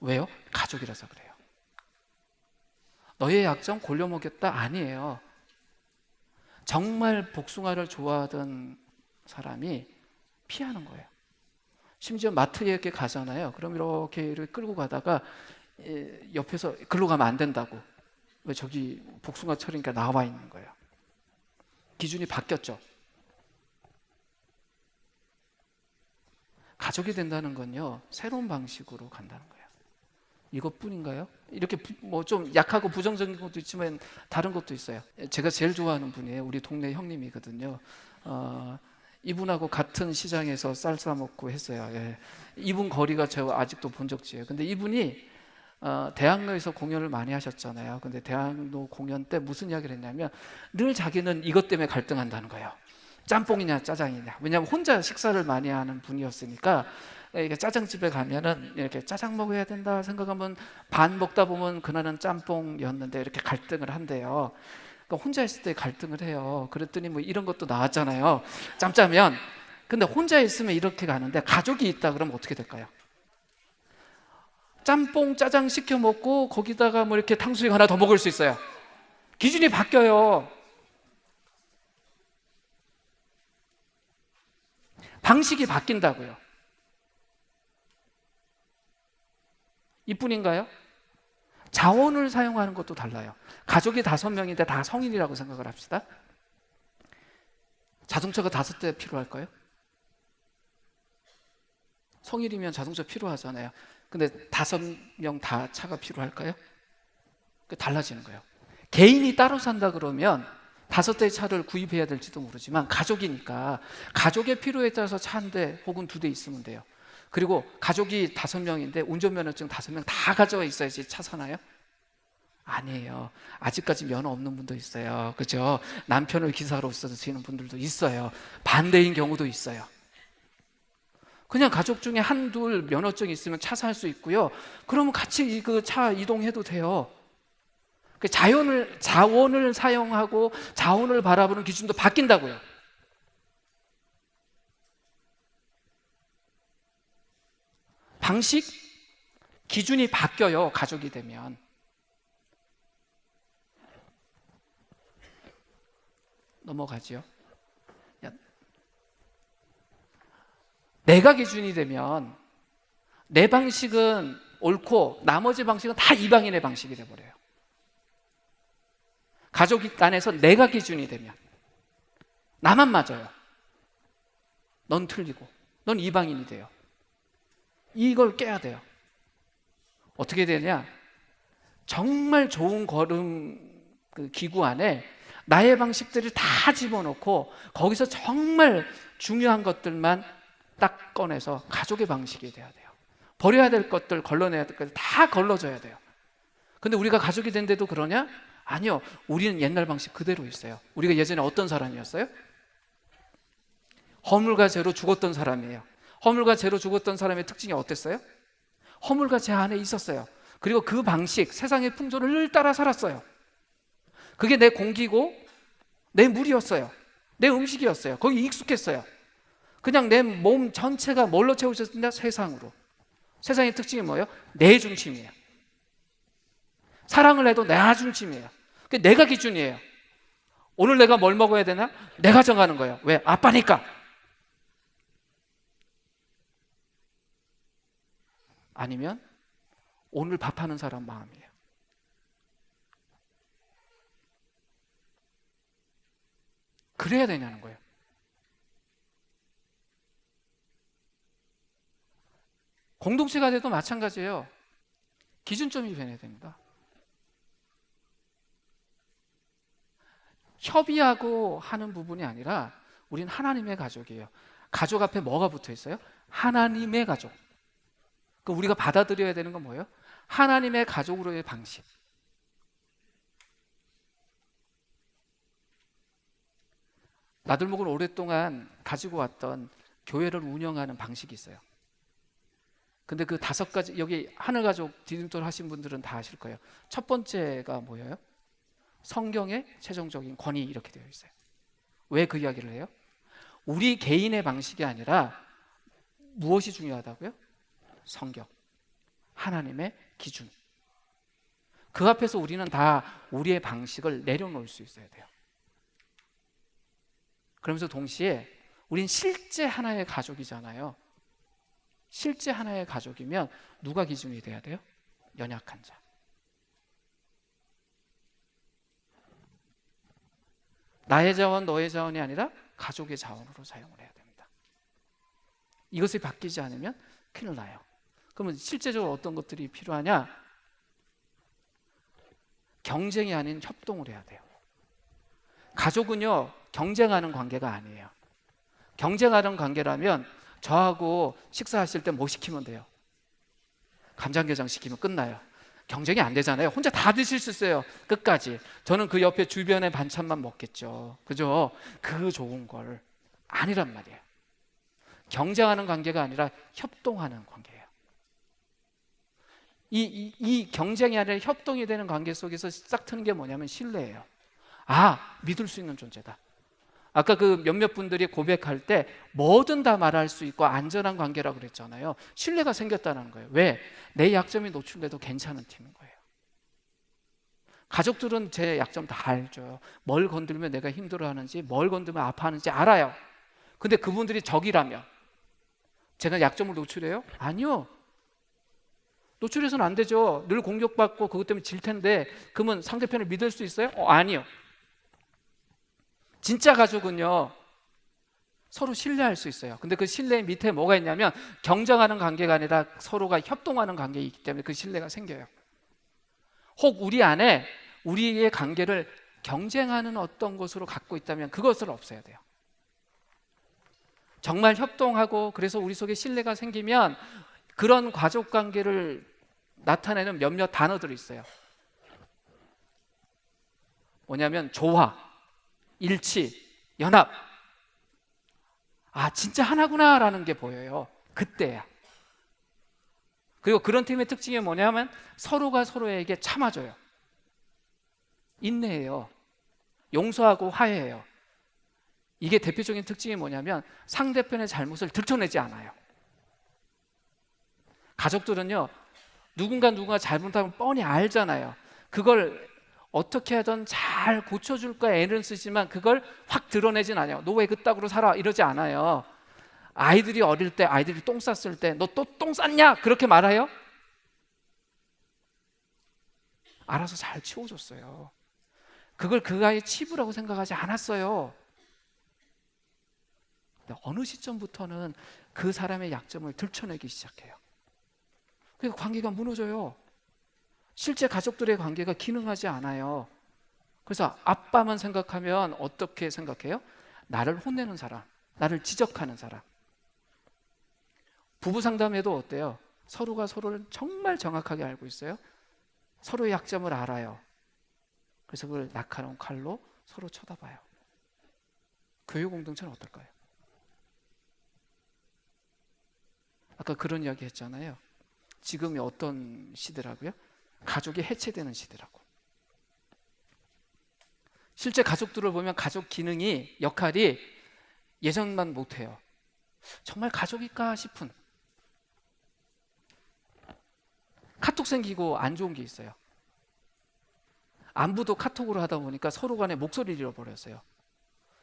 왜요? 가족이라서 그래요. 너의 약점 골려 먹였다? 아니에요. 정말 복숭아를 좋아하던 사람이 피하는 거예요. 심지어 마트에 이렇게 가잖아요. 그럼 이렇게 끌고 가다가 옆에서 글로 가면 안 된다고. 왜 저기 복숭아 철이니까 나와 있는 거예요. 기준이 바뀌었죠. 가족이 된다는 건요, 새로운 방식으로 간다는 거예요. 이것뿐인가요? 이렇게 뭐 좀 약하고 부정적인 것도 있지만 다른 것도 있어요. 제가 제일 좋아하는 분이에요. 우리 동네 형님이거든요. 이분하고 같은 시장에서 쌀 사 먹고 했어요. 예. 이분 거리가 제가 아직도 본 적지예요. 근데 이분이 대학로에서 공연을 많이 하셨잖아요. 근데 대학로 공연 때 무슨 이야기를 했냐면 늘 자기는 이것 때문에 갈등한다는 거예요. 짬뽕이냐 짜장이냐. 왜냐하면 혼자 식사를 많이 하는 분이었으니까 이렇게 짜장집에 가면은 이렇게 짜장 먹어야 된다 생각하면 반 먹다 보면 그날은 짬뽕이었는데 이렇게 갈등을 한대요. 그러니까 혼자 있을 때 갈등을 해요. 그랬더니 뭐 이런 것도 나왔잖아요. 짬짜면. 근데 혼자 있으면 이렇게 가는데 가족이 있다 그러면 어떻게 될까요? 짬뽕 짜장 시켜 먹고 거기다가 뭐 이렇게 탕수육 하나 더 먹을 수 있어요. 기준이 바뀌어요. 방식이 바뀐다고요. 이뿐인가요? 자원을 사용하는 것도 달라요. 가족이 5명인데 다 성인이라고 생각을 합시다. 자동차가 5대 필요할까요? 성인이면 자동차 필요하잖아요. 근데 5명 다 차가 필요할까요? 달라지는 거예요. 개인이 따로 산다 그러면 5대의 차를 구입해야 될지도 모르지만 가족이니까 가족의 필요에 따라서 차 한 대 혹은 2대 있으면 돼요. 그리고 가족이 5명인데 운전면허증 5명 다 가져와 있어야지 차 사나요? 아니에요. 아직까지 면허 없는 분도 있어요. 그죠? 남편을 기사로 쓰시는 분들도 있어요. 반대인 경우도 있어요. 그냥 가족 중에 한둘 면허증 있으면 차 살 수 있고요. 그러면 같이 그 차 이동해도 돼요. 자원을 사용하고 자원을 바라보는 기준도 바뀐다고요. 방식, 기준이 바뀌어요. 가족이 되면. 넘어가지요. 내가 기준이 되면 내 방식은 옳고 나머지 방식은 다 이방인의 방식이 돼버려요. 가족 안에서 내가 기준이 되면 나만 맞아요. 넌 틀리고 넌 이방인이 돼요. 이걸 깨야 돼요. 어떻게 되냐? 정말 좋은 걸음 그 기구 안에 나의 방식들을 다 집어넣고 거기서 정말 중요한 것들만 딱 꺼내서 가족의 방식이 돼야 돼요. 버려야 될 것들, 걸러내야 될 것들 다 걸러줘야 돼요. 근데 우리가 가족이 된데도 그러냐? 아니요. 우리는 옛날 방식 그대로 있어요. 우리가 예전에 어떤 사람이었어요? 허물과 죄로 죽었던 사람이에요. 허물과 죄로 죽었던 사람의 특징이 어땠어요? 허물과 죄 안에 있었어요. 그리고 그 방식, 세상의 풍조를 따라 살았어요. 그게 내 공기고 내 물이었어요. 내 음식이었어요. 거기 익숙했어요. 그냥 내 몸 전체가 뭘로 채워졌냐? 세상으로. 세상의 특징이 뭐예요? 내 중심이에요. 사랑을 해도 내 중심이에요. 그게 내가 기준이에요. 오늘 내가 뭘 먹어야 되나? 내가 정하는 거예요. 왜? 아빠니까. 아니면 오늘 밥하는 사람 마음이에요. 그래야 되냐는 거예요. 공동체가 돼도 마찬가지예요. 기준점이 변해야 됩니다. 협의하고 하는 부분이 아니라 우린 하나님의 가족이에요. 가족 앞에 뭐가 붙어 있어요? 하나님의 가족. 우리가 받아들여야 되는 건 뭐예요? 하나님의 가족으로의 방식. 나들목을 오랫동안 가지고 왔던 교회를 운영하는 방식이 있어요. 근데 그 5가지, 여기 하늘가족 디딤돌 하신 분들은 다 아실 거예요. 첫 번째가 뭐예요? 성경의 최종적인 권위 이렇게 되어 있어요. 왜 그 이야기를 해요? 우리 개인의 방식이 아니라 무엇이 중요하다고요? 성경, 하나님의 기준. 그 앞에서 우리는 다 우리의 방식을 내려놓을 수 있어야 돼요. 그러면서 동시에 우린 실제 하나의 가족이잖아요. 실제 하나의 가족이면 누가 기준이 돼야 돼요? 연약한 자. 나의 자원, 너의 자원이 아니라 가족의 자원으로 사용을 해야 됩니다. 이것이 바뀌지 않으면 큰일 나요. 그러면 실제적으로 어떤 것들이 필요하냐? 경쟁이 아닌 협동을 해야 돼요. 가족은요, 경쟁하는 관계가 아니에요. 경쟁하는 관계라면 저하고 식사하실 때 뭐 시키면 돼요? 간장게장 시키면 끝나요. 경쟁이 안 되잖아요. 혼자 다 드실 수 있어요. 끝까지. 저는 그 옆에 주변의 반찬만 먹겠죠. 그죠? 그 좋은 걸. 아니란 말이에요. 경쟁하는 관계가 아니라 협동하는 관계예요. 이 경쟁이 아니라 협동이 되는 관계 속에서 싹 트는 게 뭐냐면 신뢰예요. 아, 믿을 수 있는 존재다. 아까 그 몇몇 분들이 고백할 때 뭐든 다 말할 수 있고 안전한 관계라고 그랬잖아요. 신뢰가 생겼다는 거예요. 왜? 내 약점이 노출돼도 괜찮은 팀인 거예요. 가족들은 제 약점 다 알죠. 뭘 건들면 내가 힘들어하는지, 뭘 건들면 아파하는지 알아요. 근데 그분들이 적이라면, 제가 약점을 노출해요? 아니요. 노출해서는 안 되죠. 늘 공격받고 그것 때문에 질 텐데 그러면 상대편을 믿을 수 있어요? 아니요. 진짜 가족은요, 서로 신뢰할 수 있어요. 근데 그 신뢰 밑에 뭐가 있냐면 경쟁하는 관계가 아니라 서로가 협동하는 관계이기 때문에 그 신뢰가 생겨요. 혹 우리 안에 우리의 관계를 경쟁하는 어떤 것으로 갖고 있다면 그것을 없애야 돼요. 정말 협동하고 그래서 우리 속에 신뢰가 생기면 그런 가족 관계를 나타내는 몇몇 단어들이 있어요. 뭐냐면 조화, 일치, 연합. 아, 진짜 하나구나라는 게 보여요. 그때야. 그리고 그런 팀의 특징이 뭐냐면 서로가 서로에게 참아줘요. 인내해요. 용서하고 화해해요. 이게 대표적인 특징이 뭐냐면 상대편의 잘못을 들춰내지 않아요. 가족들은요, 누군가 잘못하면 뻔히 알잖아요. 그걸 어떻게 하든 잘 고쳐줄까 애를 쓰지만 그걸 확 드러내진 않아요. 너 왜 그따구로 살아? 이러지 않아요. 아이들이 어릴 때, 아이들이 똥 쌌을 때 너 또 똥 쌌냐? 그렇게 말해요? 알아서 잘 치워줬어요. 그걸 그 아이의 치부라고 생각하지 않았어요. 근데 어느 시점부터는 그 사람의 약점을 들춰내기 시작해요. 그러니까 관계가 무너져요. 실제 가족들의 관계가 기능하지 않아요. 그래서 아빠만 생각하면 어떻게 생각해요? 나를 혼내는 사람, 나를 지적하는 사람. 부부 상담에도 어때요? 서로가 서로를 정말 정확하게 알고 있어요. 서로의 약점을 알아요. 그래서 그걸 날카로운 칼로 서로 쳐다봐요. 교육 공동체는 어떨까요? 아까 그런 이야기 했잖아요. 지금이 어떤 시대라고요? 가족이 해체되는 시대라고. 실제 가족들을 보면 가족 기능이, 역할이 예전만 못해요. 정말 가족일까 싶은. 카톡 생기고 안 좋은 게 있어요. 안부도 카톡으로 하다 보니까 서로 간에 목소리를 잃어버렸어요.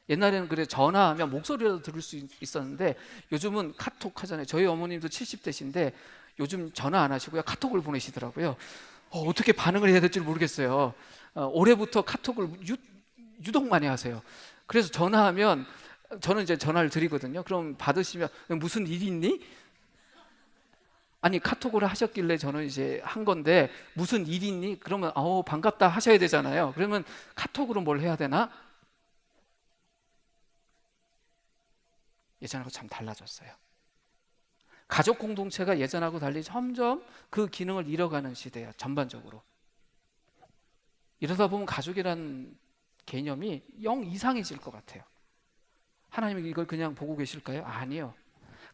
옛날에는 그래 전화하면 목소리라도 들을 수 있었는데 요즘은 카톡 하잖아요. 저희 어머님도 70대신데 요즘 전화 안 하시고요, 카톡을 보내시더라고요. 어떻게 반응을 해야 될지 모르겠어요. 올해부터 카톡을 유독 많이 하세요. 그래서 전화하면 저는 이제 전화를 드리거든요. 그럼 받으시면 무슨 일이 있니? 아니 카톡을 하셨길래 저는 이제 한 건데 무슨 일이 있니? 그러면 반갑다 하셔야 되잖아요. 그러면 카톡으로 뭘 해야 되나? 예전하고 참 달라졌어요. 가족 공동체가 예전하고 달리 점점 그 기능을 잃어가는 시대야, 전반적으로. 이러다 보면 가족이란 개념이 영 이상해질 것 같아요. 하나님이 이걸 그냥 보고 계실까요? 아니요.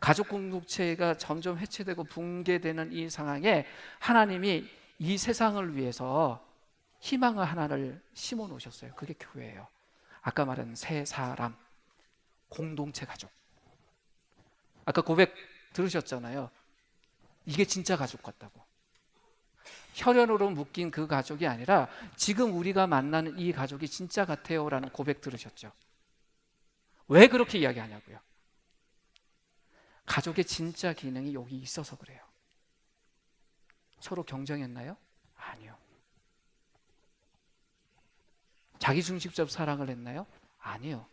가족 공동체가 점점 해체되고 붕괴되는 이 상황에 하나님이 이 세상을 위해서 희망의 하나를 심어 놓으셨어요. 그게 교회예요. 아까 말한 세 사람, 공동체 가족. 아까 고백 들으셨잖아요. 이게 진짜 가족 같다고. 혈연으로 묶인 그 가족이 아니라 지금 우리가 만나는 이 가족이 진짜 같아요 라는 고백 들으셨죠. 왜 그렇게 이야기하냐고요. 가족의 진짜 기능이 여기 있어서 그래요. 서로 경쟁했나요? 아니요. 자기중심적 사랑을 했나요? 아니요.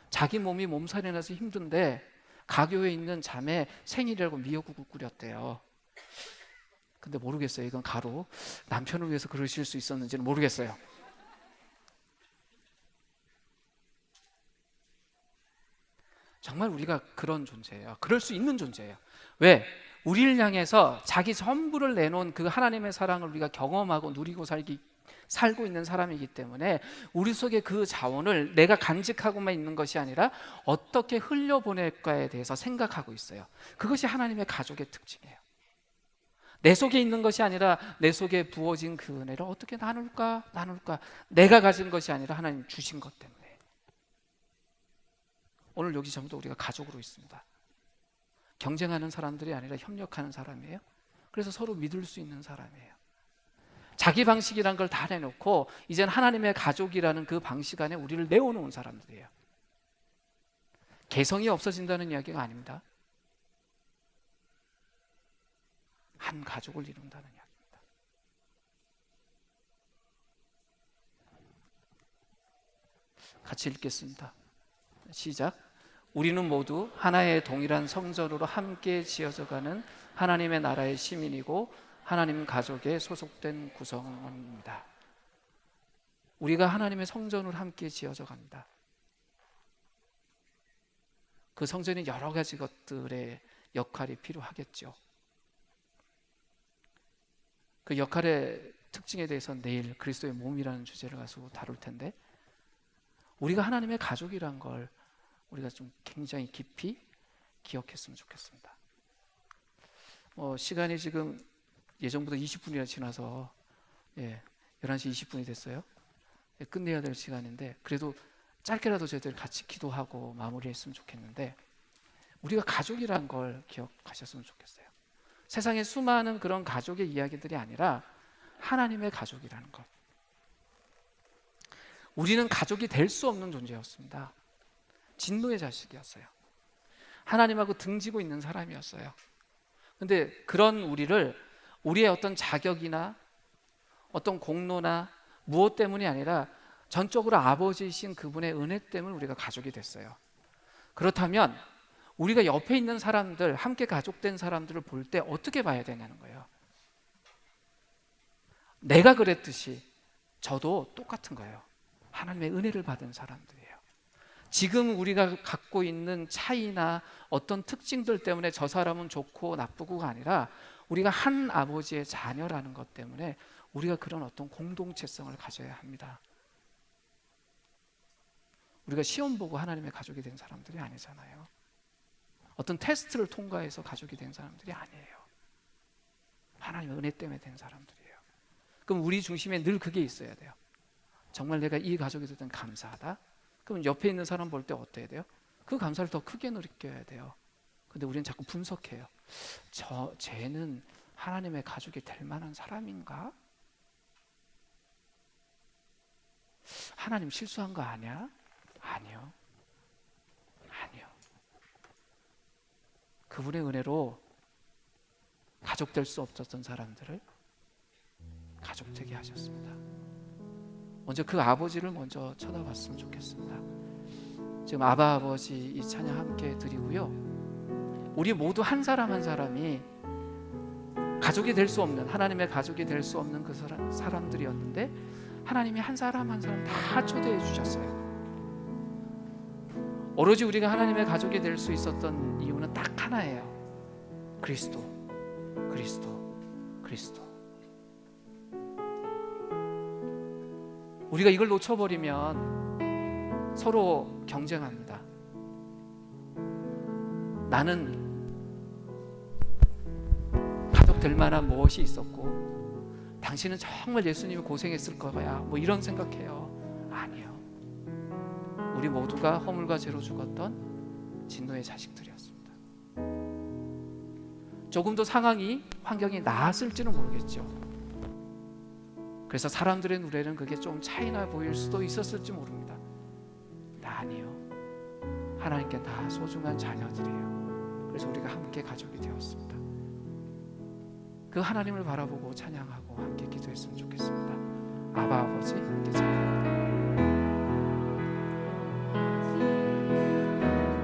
자기 몸이 몸살이 나서 힘든데 가교에 있는 자매 생일이라고 미역국을 끓였대요. 근데 모르겠어요. 이건 가로 남편을 위해서 그러실 수 있었는지는 모르겠어요. 정말 우리가 그런 존재예요. 그럴 수 있는 존재예요. 왜? 우리를 향해서 자기 전부를 내놓은 그 하나님의 사랑을 우리가 경험하고 누리고 살고 있는 사람이기 때문에 우리 속에 그 자원을 내가 간직하고만 있는 것이 아니라 어떻게 흘려보낼까에 대해서 생각하고 있어요. 그것이 하나님의 가족의 특징이에요. 내 속에 있는 것이 아니라 내 속에 부어진 그 은혜를 어떻게 나눌까? 내가 가진 것이 아니라 하나님 주신 것 때문에. 오늘 여기 전부 우리가 가족으로 있습니다. 경쟁하는 사람들이 아니라 협력하는 사람이에요. 그래서 서로 믿을 수 있는 사람이에요. 자기 방식이란 걸 다 내놓고 이젠 하나님의 가족이라는 그 방식 안에 우리를 내어놓은 사람들이에요. 개성이 없어진다는 이야기가 아닙니다. 한 가족을 이룬다는 이야기입니다. 같이 읽겠습니다. 시작. 우리는 모두 하나의 동일한 성전으로 함께 지어져가는 하나님의 나라의 시민이고 하나님 가족에 소속된 구성원입니다. 우리가 하나님의 성전으로 함께 지어져 갑니다. 그 성전이 여러 가지 것들의 역할이 필요하겠죠. 그 역할의 특징에 대해서 내일 그리스도의 몸이라는 주제를 가지고 다룰 텐데, 우리가 하나님의 가족이란 걸 우리가 좀 굉장히 깊이 기억했으면 좋겠습니다. 시간이 지금 예정보다 20분이나 지나서 11시 20분이 됐어요. 끝내야 될 시간인데, 그래도 짧게라도 저희들 같이 기도하고 마무리했으면 좋겠는데, 우리가 가족이란 걸 기억하셨으면 좋겠어요. 세상에 수많은 그런 가족의 이야기들이 아니라 하나님의 가족이라는 것. 우리는 가족이 될 수 없는 존재였습니다. 진노의 자식이었어요. 하나님하고 등지고 있는 사람이었어요. 근데 그런 우리를 우리의 어떤 자격이나 어떤 공로나 무엇 때문이 아니라 전적으로 아버지이신 그분의 은혜 때문에 우리가 가족이 됐어요. 그렇다면 우리가 옆에 있는 사람들, 함께 가족된 사람들을 볼 때 어떻게 봐야 되냐는 거예요. 내가 그랬듯이 저도 똑같은 거예요. 하나님의 은혜를 받은 사람들이에요. 지금 우리가 갖고 있는 차이나 어떤 특징들 때문에 저 사람은 좋고 나쁘고가 아니라 우리가 한 아버지의 자녀라는 것 때문에 우리가 그런 어떤 공동체성을 가져야 합니다. 우리가 시험 보고 하나님의 가족이 된 사람들이 아니잖아요. 어떤 테스트를 통과해서 가족이 된 사람들이 아니에요. 하나님의 은혜 때문에 된 사람들이에요. 그럼 우리 중심에 늘 그게 있어야 돼요. 정말 내가 이 가족이 됐든 감사하다. 그럼 옆에 있는 사람 볼 때 어때야 돼요? 그 감사를 더 크게 느껴야 돼요. 근데 우리는 자꾸 분석해요. 쟤는 하나님의 가족이 될 만한 사람인가? 하나님 실수한 거 아니야? 아니요. 아니요. 그분의 은혜로 가족 될 수 없었던 사람들을 가족 되게 하셨습니다. 먼저 그 아버지를 먼저 쳐다봤으면 좋겠습니다. 지금 아바 아버지 이 찬양 함께 드리고요. 우리 모두 한 사람 한 사람이 가족이 될 수 없는, 하나님의 가족이 될 수 없는 그 사람들이었는데 하나님이 한 사람 한 사람 다 초대해 주셨어요. 오로지 우리가 하나님의 가족이 될 수 있었던 이유는 딱 하나예요. 그리스도, 그리스도, 그리스도. 우리가 이걸 놓쳐버리면 서로 경쟁합니다. 나는 가족 될 만한 무엇이 있었고 당신은 정말 예수님이 고생했을 거야, 뭐 이런 생각해요. 아니요. 우리 모두가 허물과 죄로 죽었던 진노의 자식들이었습니다. 조금 더 상황이, 환경이 나았을지는 모르겠죠. 그래서 사람들의 눈에는 그게 좀 차이나 보일 수도 있었을지 모릅니다. 아니요. 하나님께 다 소중한 자녀들이에요. 그래서 우리가 함께 가족이 되었습니다. 그 하나님을 바라보고 찬양하고 함께 기도했으면 좋겠습니다. 아바 아버지 함께 찬양합니다.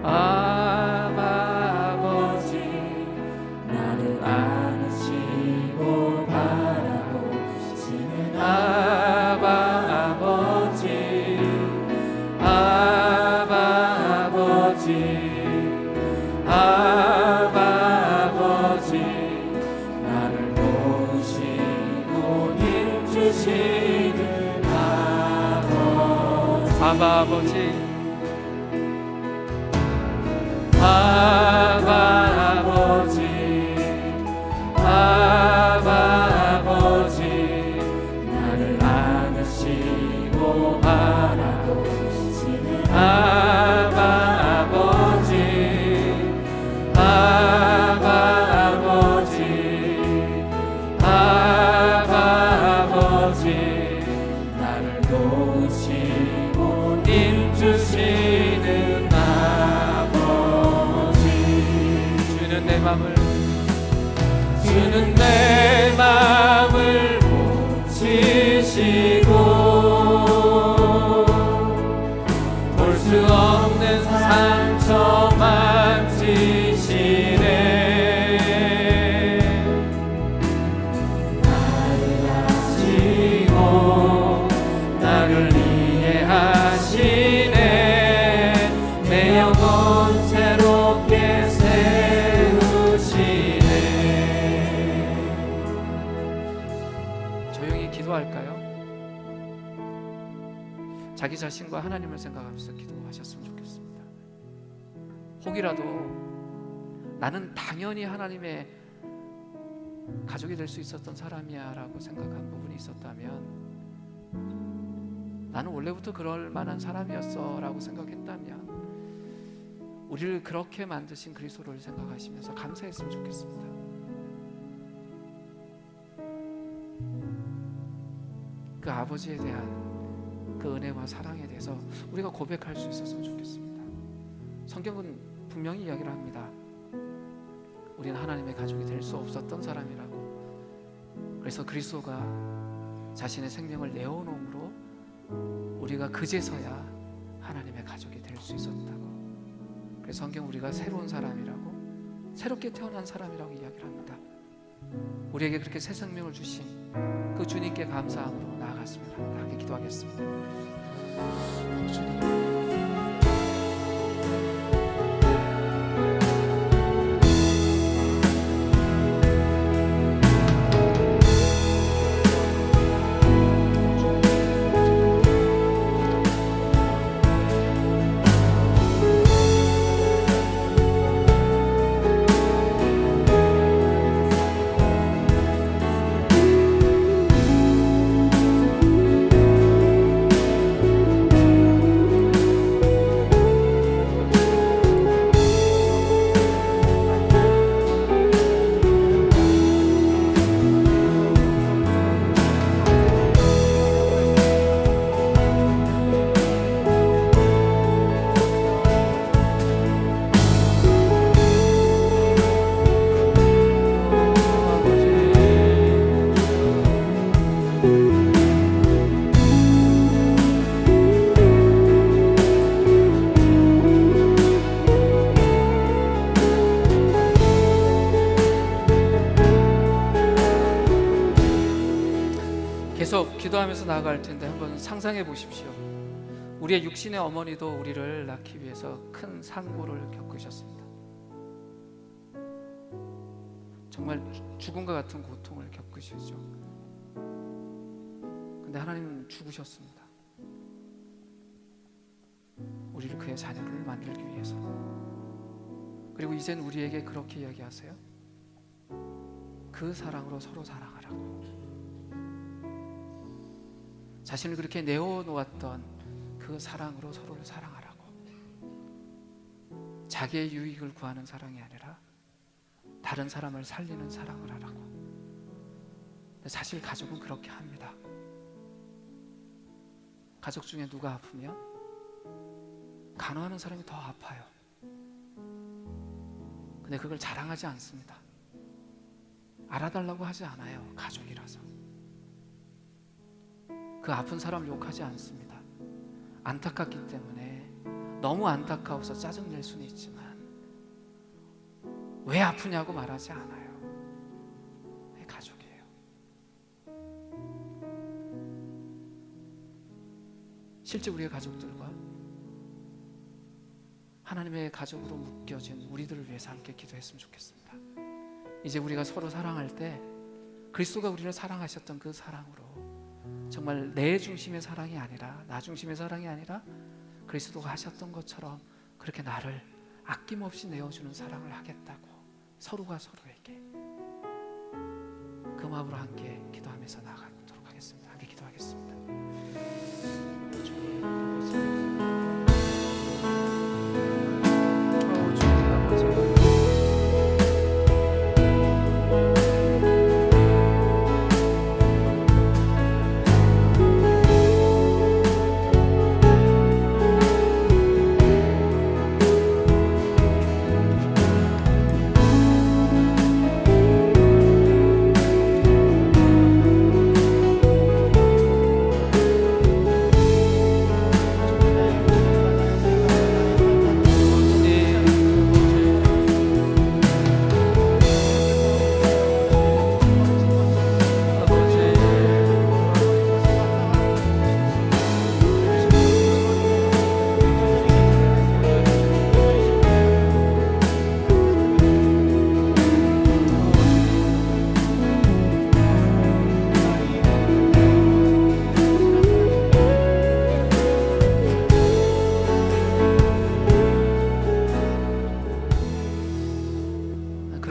아바 아버지 나를 안으시고 바라보시는 아바 아버지 아바 아버지 아바 아버지 나를 도우시고 힘주시는 아버지 아바 아버지 아바 아버지 아바 아버지 나를 안으시고 바라보시는 아바 아버지 아바 아버지 아바 아버지 나를 도우시고 힘주시는 내 맘을 주는 내 볼 수 없는 상처 만지시네. 나를 아시고 나를 이해하시네. 내 영혼 새롭게 세우시네. 조용히 기도할까요? 자기 자신과 하나님을 생각하면서 기도하셨으면 좋겠습니다. 혹이라도 나는 당연히 하나님의 가족이 될 수 있었던 사람이야 라고 생각한 부분이 있었다면, 나는 원래부터 그럴 만한 사람이었어 라고 생각했다면, 우리를 그렇게 만드신 그리스도를 생각하시면서 감사했으면 좋겠습니다. 그 아버지에 대한 그 은혜와 사랑에 대해서 우리가 고백할 수 있었으면 좋겠습니다. 성경은 분명히 이야기를 합니다. 우리는 하나님의 가족이 될 수 없었던 사람이라고. 그래서 그리스도가 자신의 생명을 내어놓음으로 우리가 그제서야 하나님의 가족이 될 수 있었다고. 그래서 성경 우리가 새로운 사람이라고, 새롭게 태어난 사람이라고 이야기를 합니다. 우리에게 그렇게 새 생명을 주신 그 주님께 감사함으로 나아갔으면 합니다. 함께 기도하겠습니다. 주님, 계속 기도하면서 나아갈 텐데 한번 상상해 보십시오. 우리의 육신의 어머니도 우리를 낳기 위해서 큰 상고를 겪으셨습니다. 정말 죽음과 같은 고통을 겪으시죠. 근데 하나님은 죽으셨습니다. 우리를 그의 자녀를 만들기 위해서. 그리고 이젠 우리에게 그렇게 이야기하세요. 그 사랑으로 서로 사랑하라고. 자신을 그렇게 내어놓았던 그 사랑으로 서로를 사랑하라고. 자기의 유익을 구하는 사랑이 아니라 다른 사람을 살리는 사랑을 하라고. 근데 사실 가족은 그렇게 합니다. 가족 중에 누가 아프면 간호하는 사람이 더 아파요. 근데 그걸 자랑하지 않습니다. 알아달라고 하지 않아요. 가족이라서. 그 아픈 사람을 욕하지 않습니다. 안타깝기 때문에 너무 안타까워서 짜증낼 수는 있지만 왜 아프냐고 말하지 않아요. 가족이에요. 실제 우리의 가족들과 하나님의 가족으로 묶여진 우리들을 위해서 함께 기도했으면 좋겠습니다. 이제 우리가 서로 사랑할 때 그리스도가 우리를 사랑하셨던 그 사랑으로, 정말 내 중심의 사랑이 아니라, 나 중심의 사랑이 아니라 그리스도가 하셨던 것처럼 그렇게 나를 아낌없이 내어주는 사랑을 하겠다고, 서로가 서로에게 그 마음으로 함께 기도하면서 나아가도록 하겠습니다. 함께 기도하겠습니다.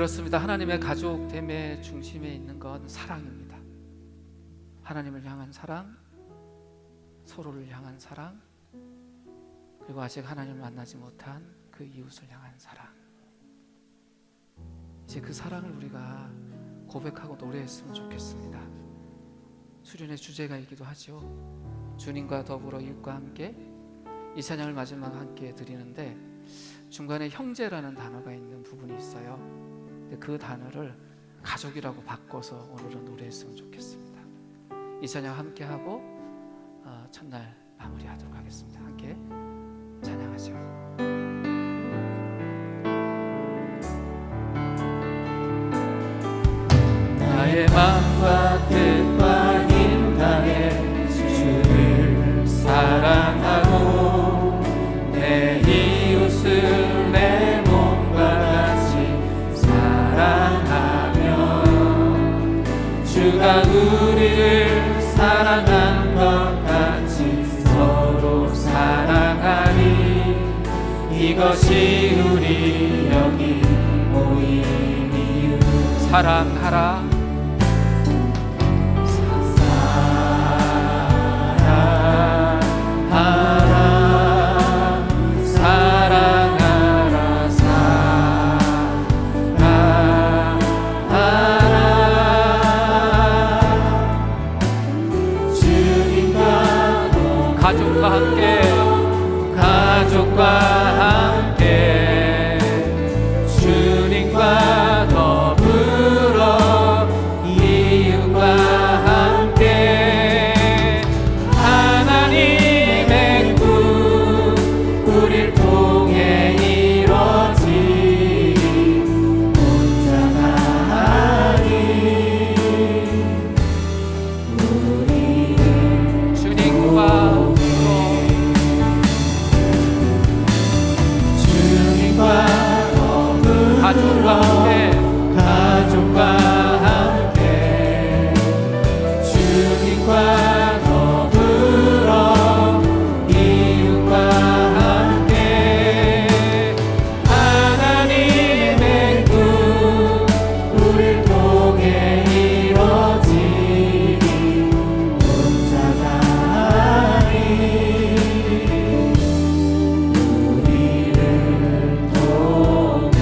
그렇습니다. 하나님의 가족됨의 중심에 있는 건 사랑입니다. 하나님을 향한 사랑, 서로를 향한 사랑, 그리고 아직 하나님을 만나지 못한 그 이웃을 향한 사랑. 이제 그 사랑을 우리가 고백하고 노래했으면 좋겠습니다. 수련의 주제가이기도 하죠. 주님과 더불어 이웃과 함께, 이 찬양을 마지막 함께 드리는데 중간에 형제라는 단어가 있는 부분이 있어요. 근데 그 단어를 가족이라고 바꿔서 오늘은 노래했으면 좋겠습니다. 이 찬양 함께 하고 첫날 마무리하도록 하겠습니다. 함께 찬양하죠. 나의 마음과 뜻과 힘 다해 주를 사랑하고 내 이웃을 내 몸과 같이 사랑하며 주가 우리를 사랑한 것 같이 서로 사랑하니 이것이 우리 여기 모인 이유. 사랑하라. 가족과 함께 주님과 더불어 이웃과 함께 하나님의 꿈 우릴 통해 이루어지리 혼자가 아닌 우리를 주님과 가족과 함께 주님과 더불어 이웃과 함께 하나님의 꿈 우릴 통해 이루어지리 혼자가 아닌 우리를 통해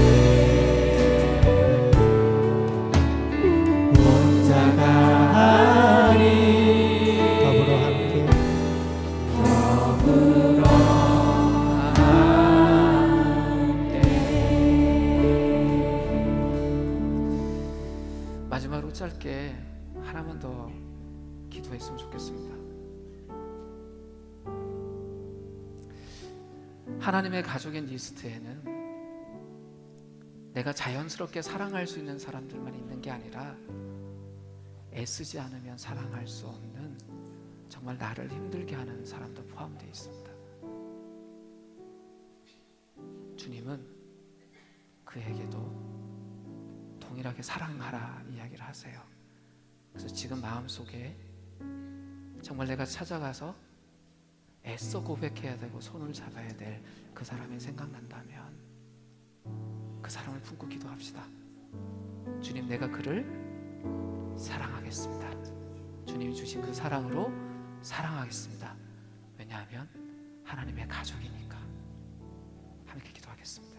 마지막으로 짧게 하나만 더 기도했으면 좋겠습니다. 하나님의 가족의 리스트에는 내가 자연스럽게 사랑할 수 있는 사람들만 있는 게 아니라 애쓰지 않으면 사랑할 수 없는 정말 나를 힘들게 하는 사람도 포함되어 있습니다. 주님은 그에게도 동일하게 사랑하라 이야기를 하세요. 그래서 지금 마음속에 정말 내가 찾아가서 애써 고백해야 되고 손을 잡아야 될 그 사람이 생각난다면 그 사람을 품고 기도합시다. 주님, 내가 그를 사랑하겠습니다. 주님이 주신 그 사랑으로 사랑하겠습니다. 왜냐하면 하나님의 가족이니까. 함께 기도하겠습니다.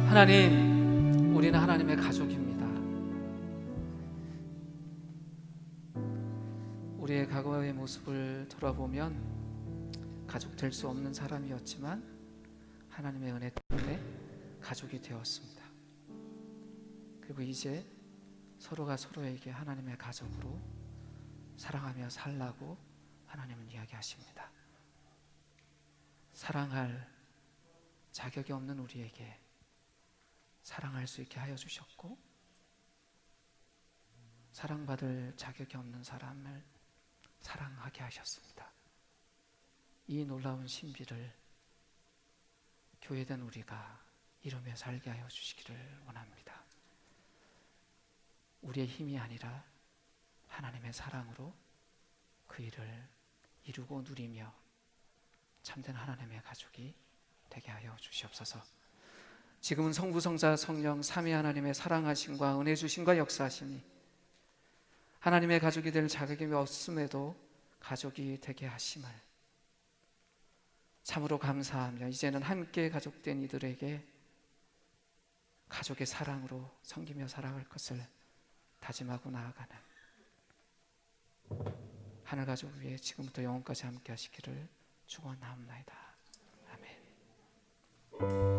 하나님, 모습을 돌아보면 가족 될 수 없는 사람이었지만 하나님의 은혜 때문에 가족이 되었습니다. 그리고 이제 서로가 서로에게 하나님의 가족으로 사랑하며 살라고 하나님은 이야기하십니다. 사랑할 자격이 없는 우리에게 사랑할 수 있게 하여 주셨고, 사랑받을 자격이 없는 사람을 사랑하게 하셨습니다. 이 놀라운 신비를 교회된 우리가 이루며 살게 하여 주시기를 원합니다. 우리의 힘이 아니라 하나님의 사랑으로 그 일을 이루고 누리며 참된 하나님의 가족이 되게 하여 주시옵소서. 지금은 성부, 성자, 성령 삼위 하나님의 사랑하심과 은혜 주심과 역사하심이 하나님의 가족이 될 자격이 없음에도 가족이 되게 하심을 참으로 감사하며 이제는 함께 가족된 이들에게 가족의 사랑으로 섬기며 살아갈 것을 다짐하고 나아가는 하늘 가족 위에 지금부터 영원까지 함께 하시기를 축원하옵나이다. 아멘.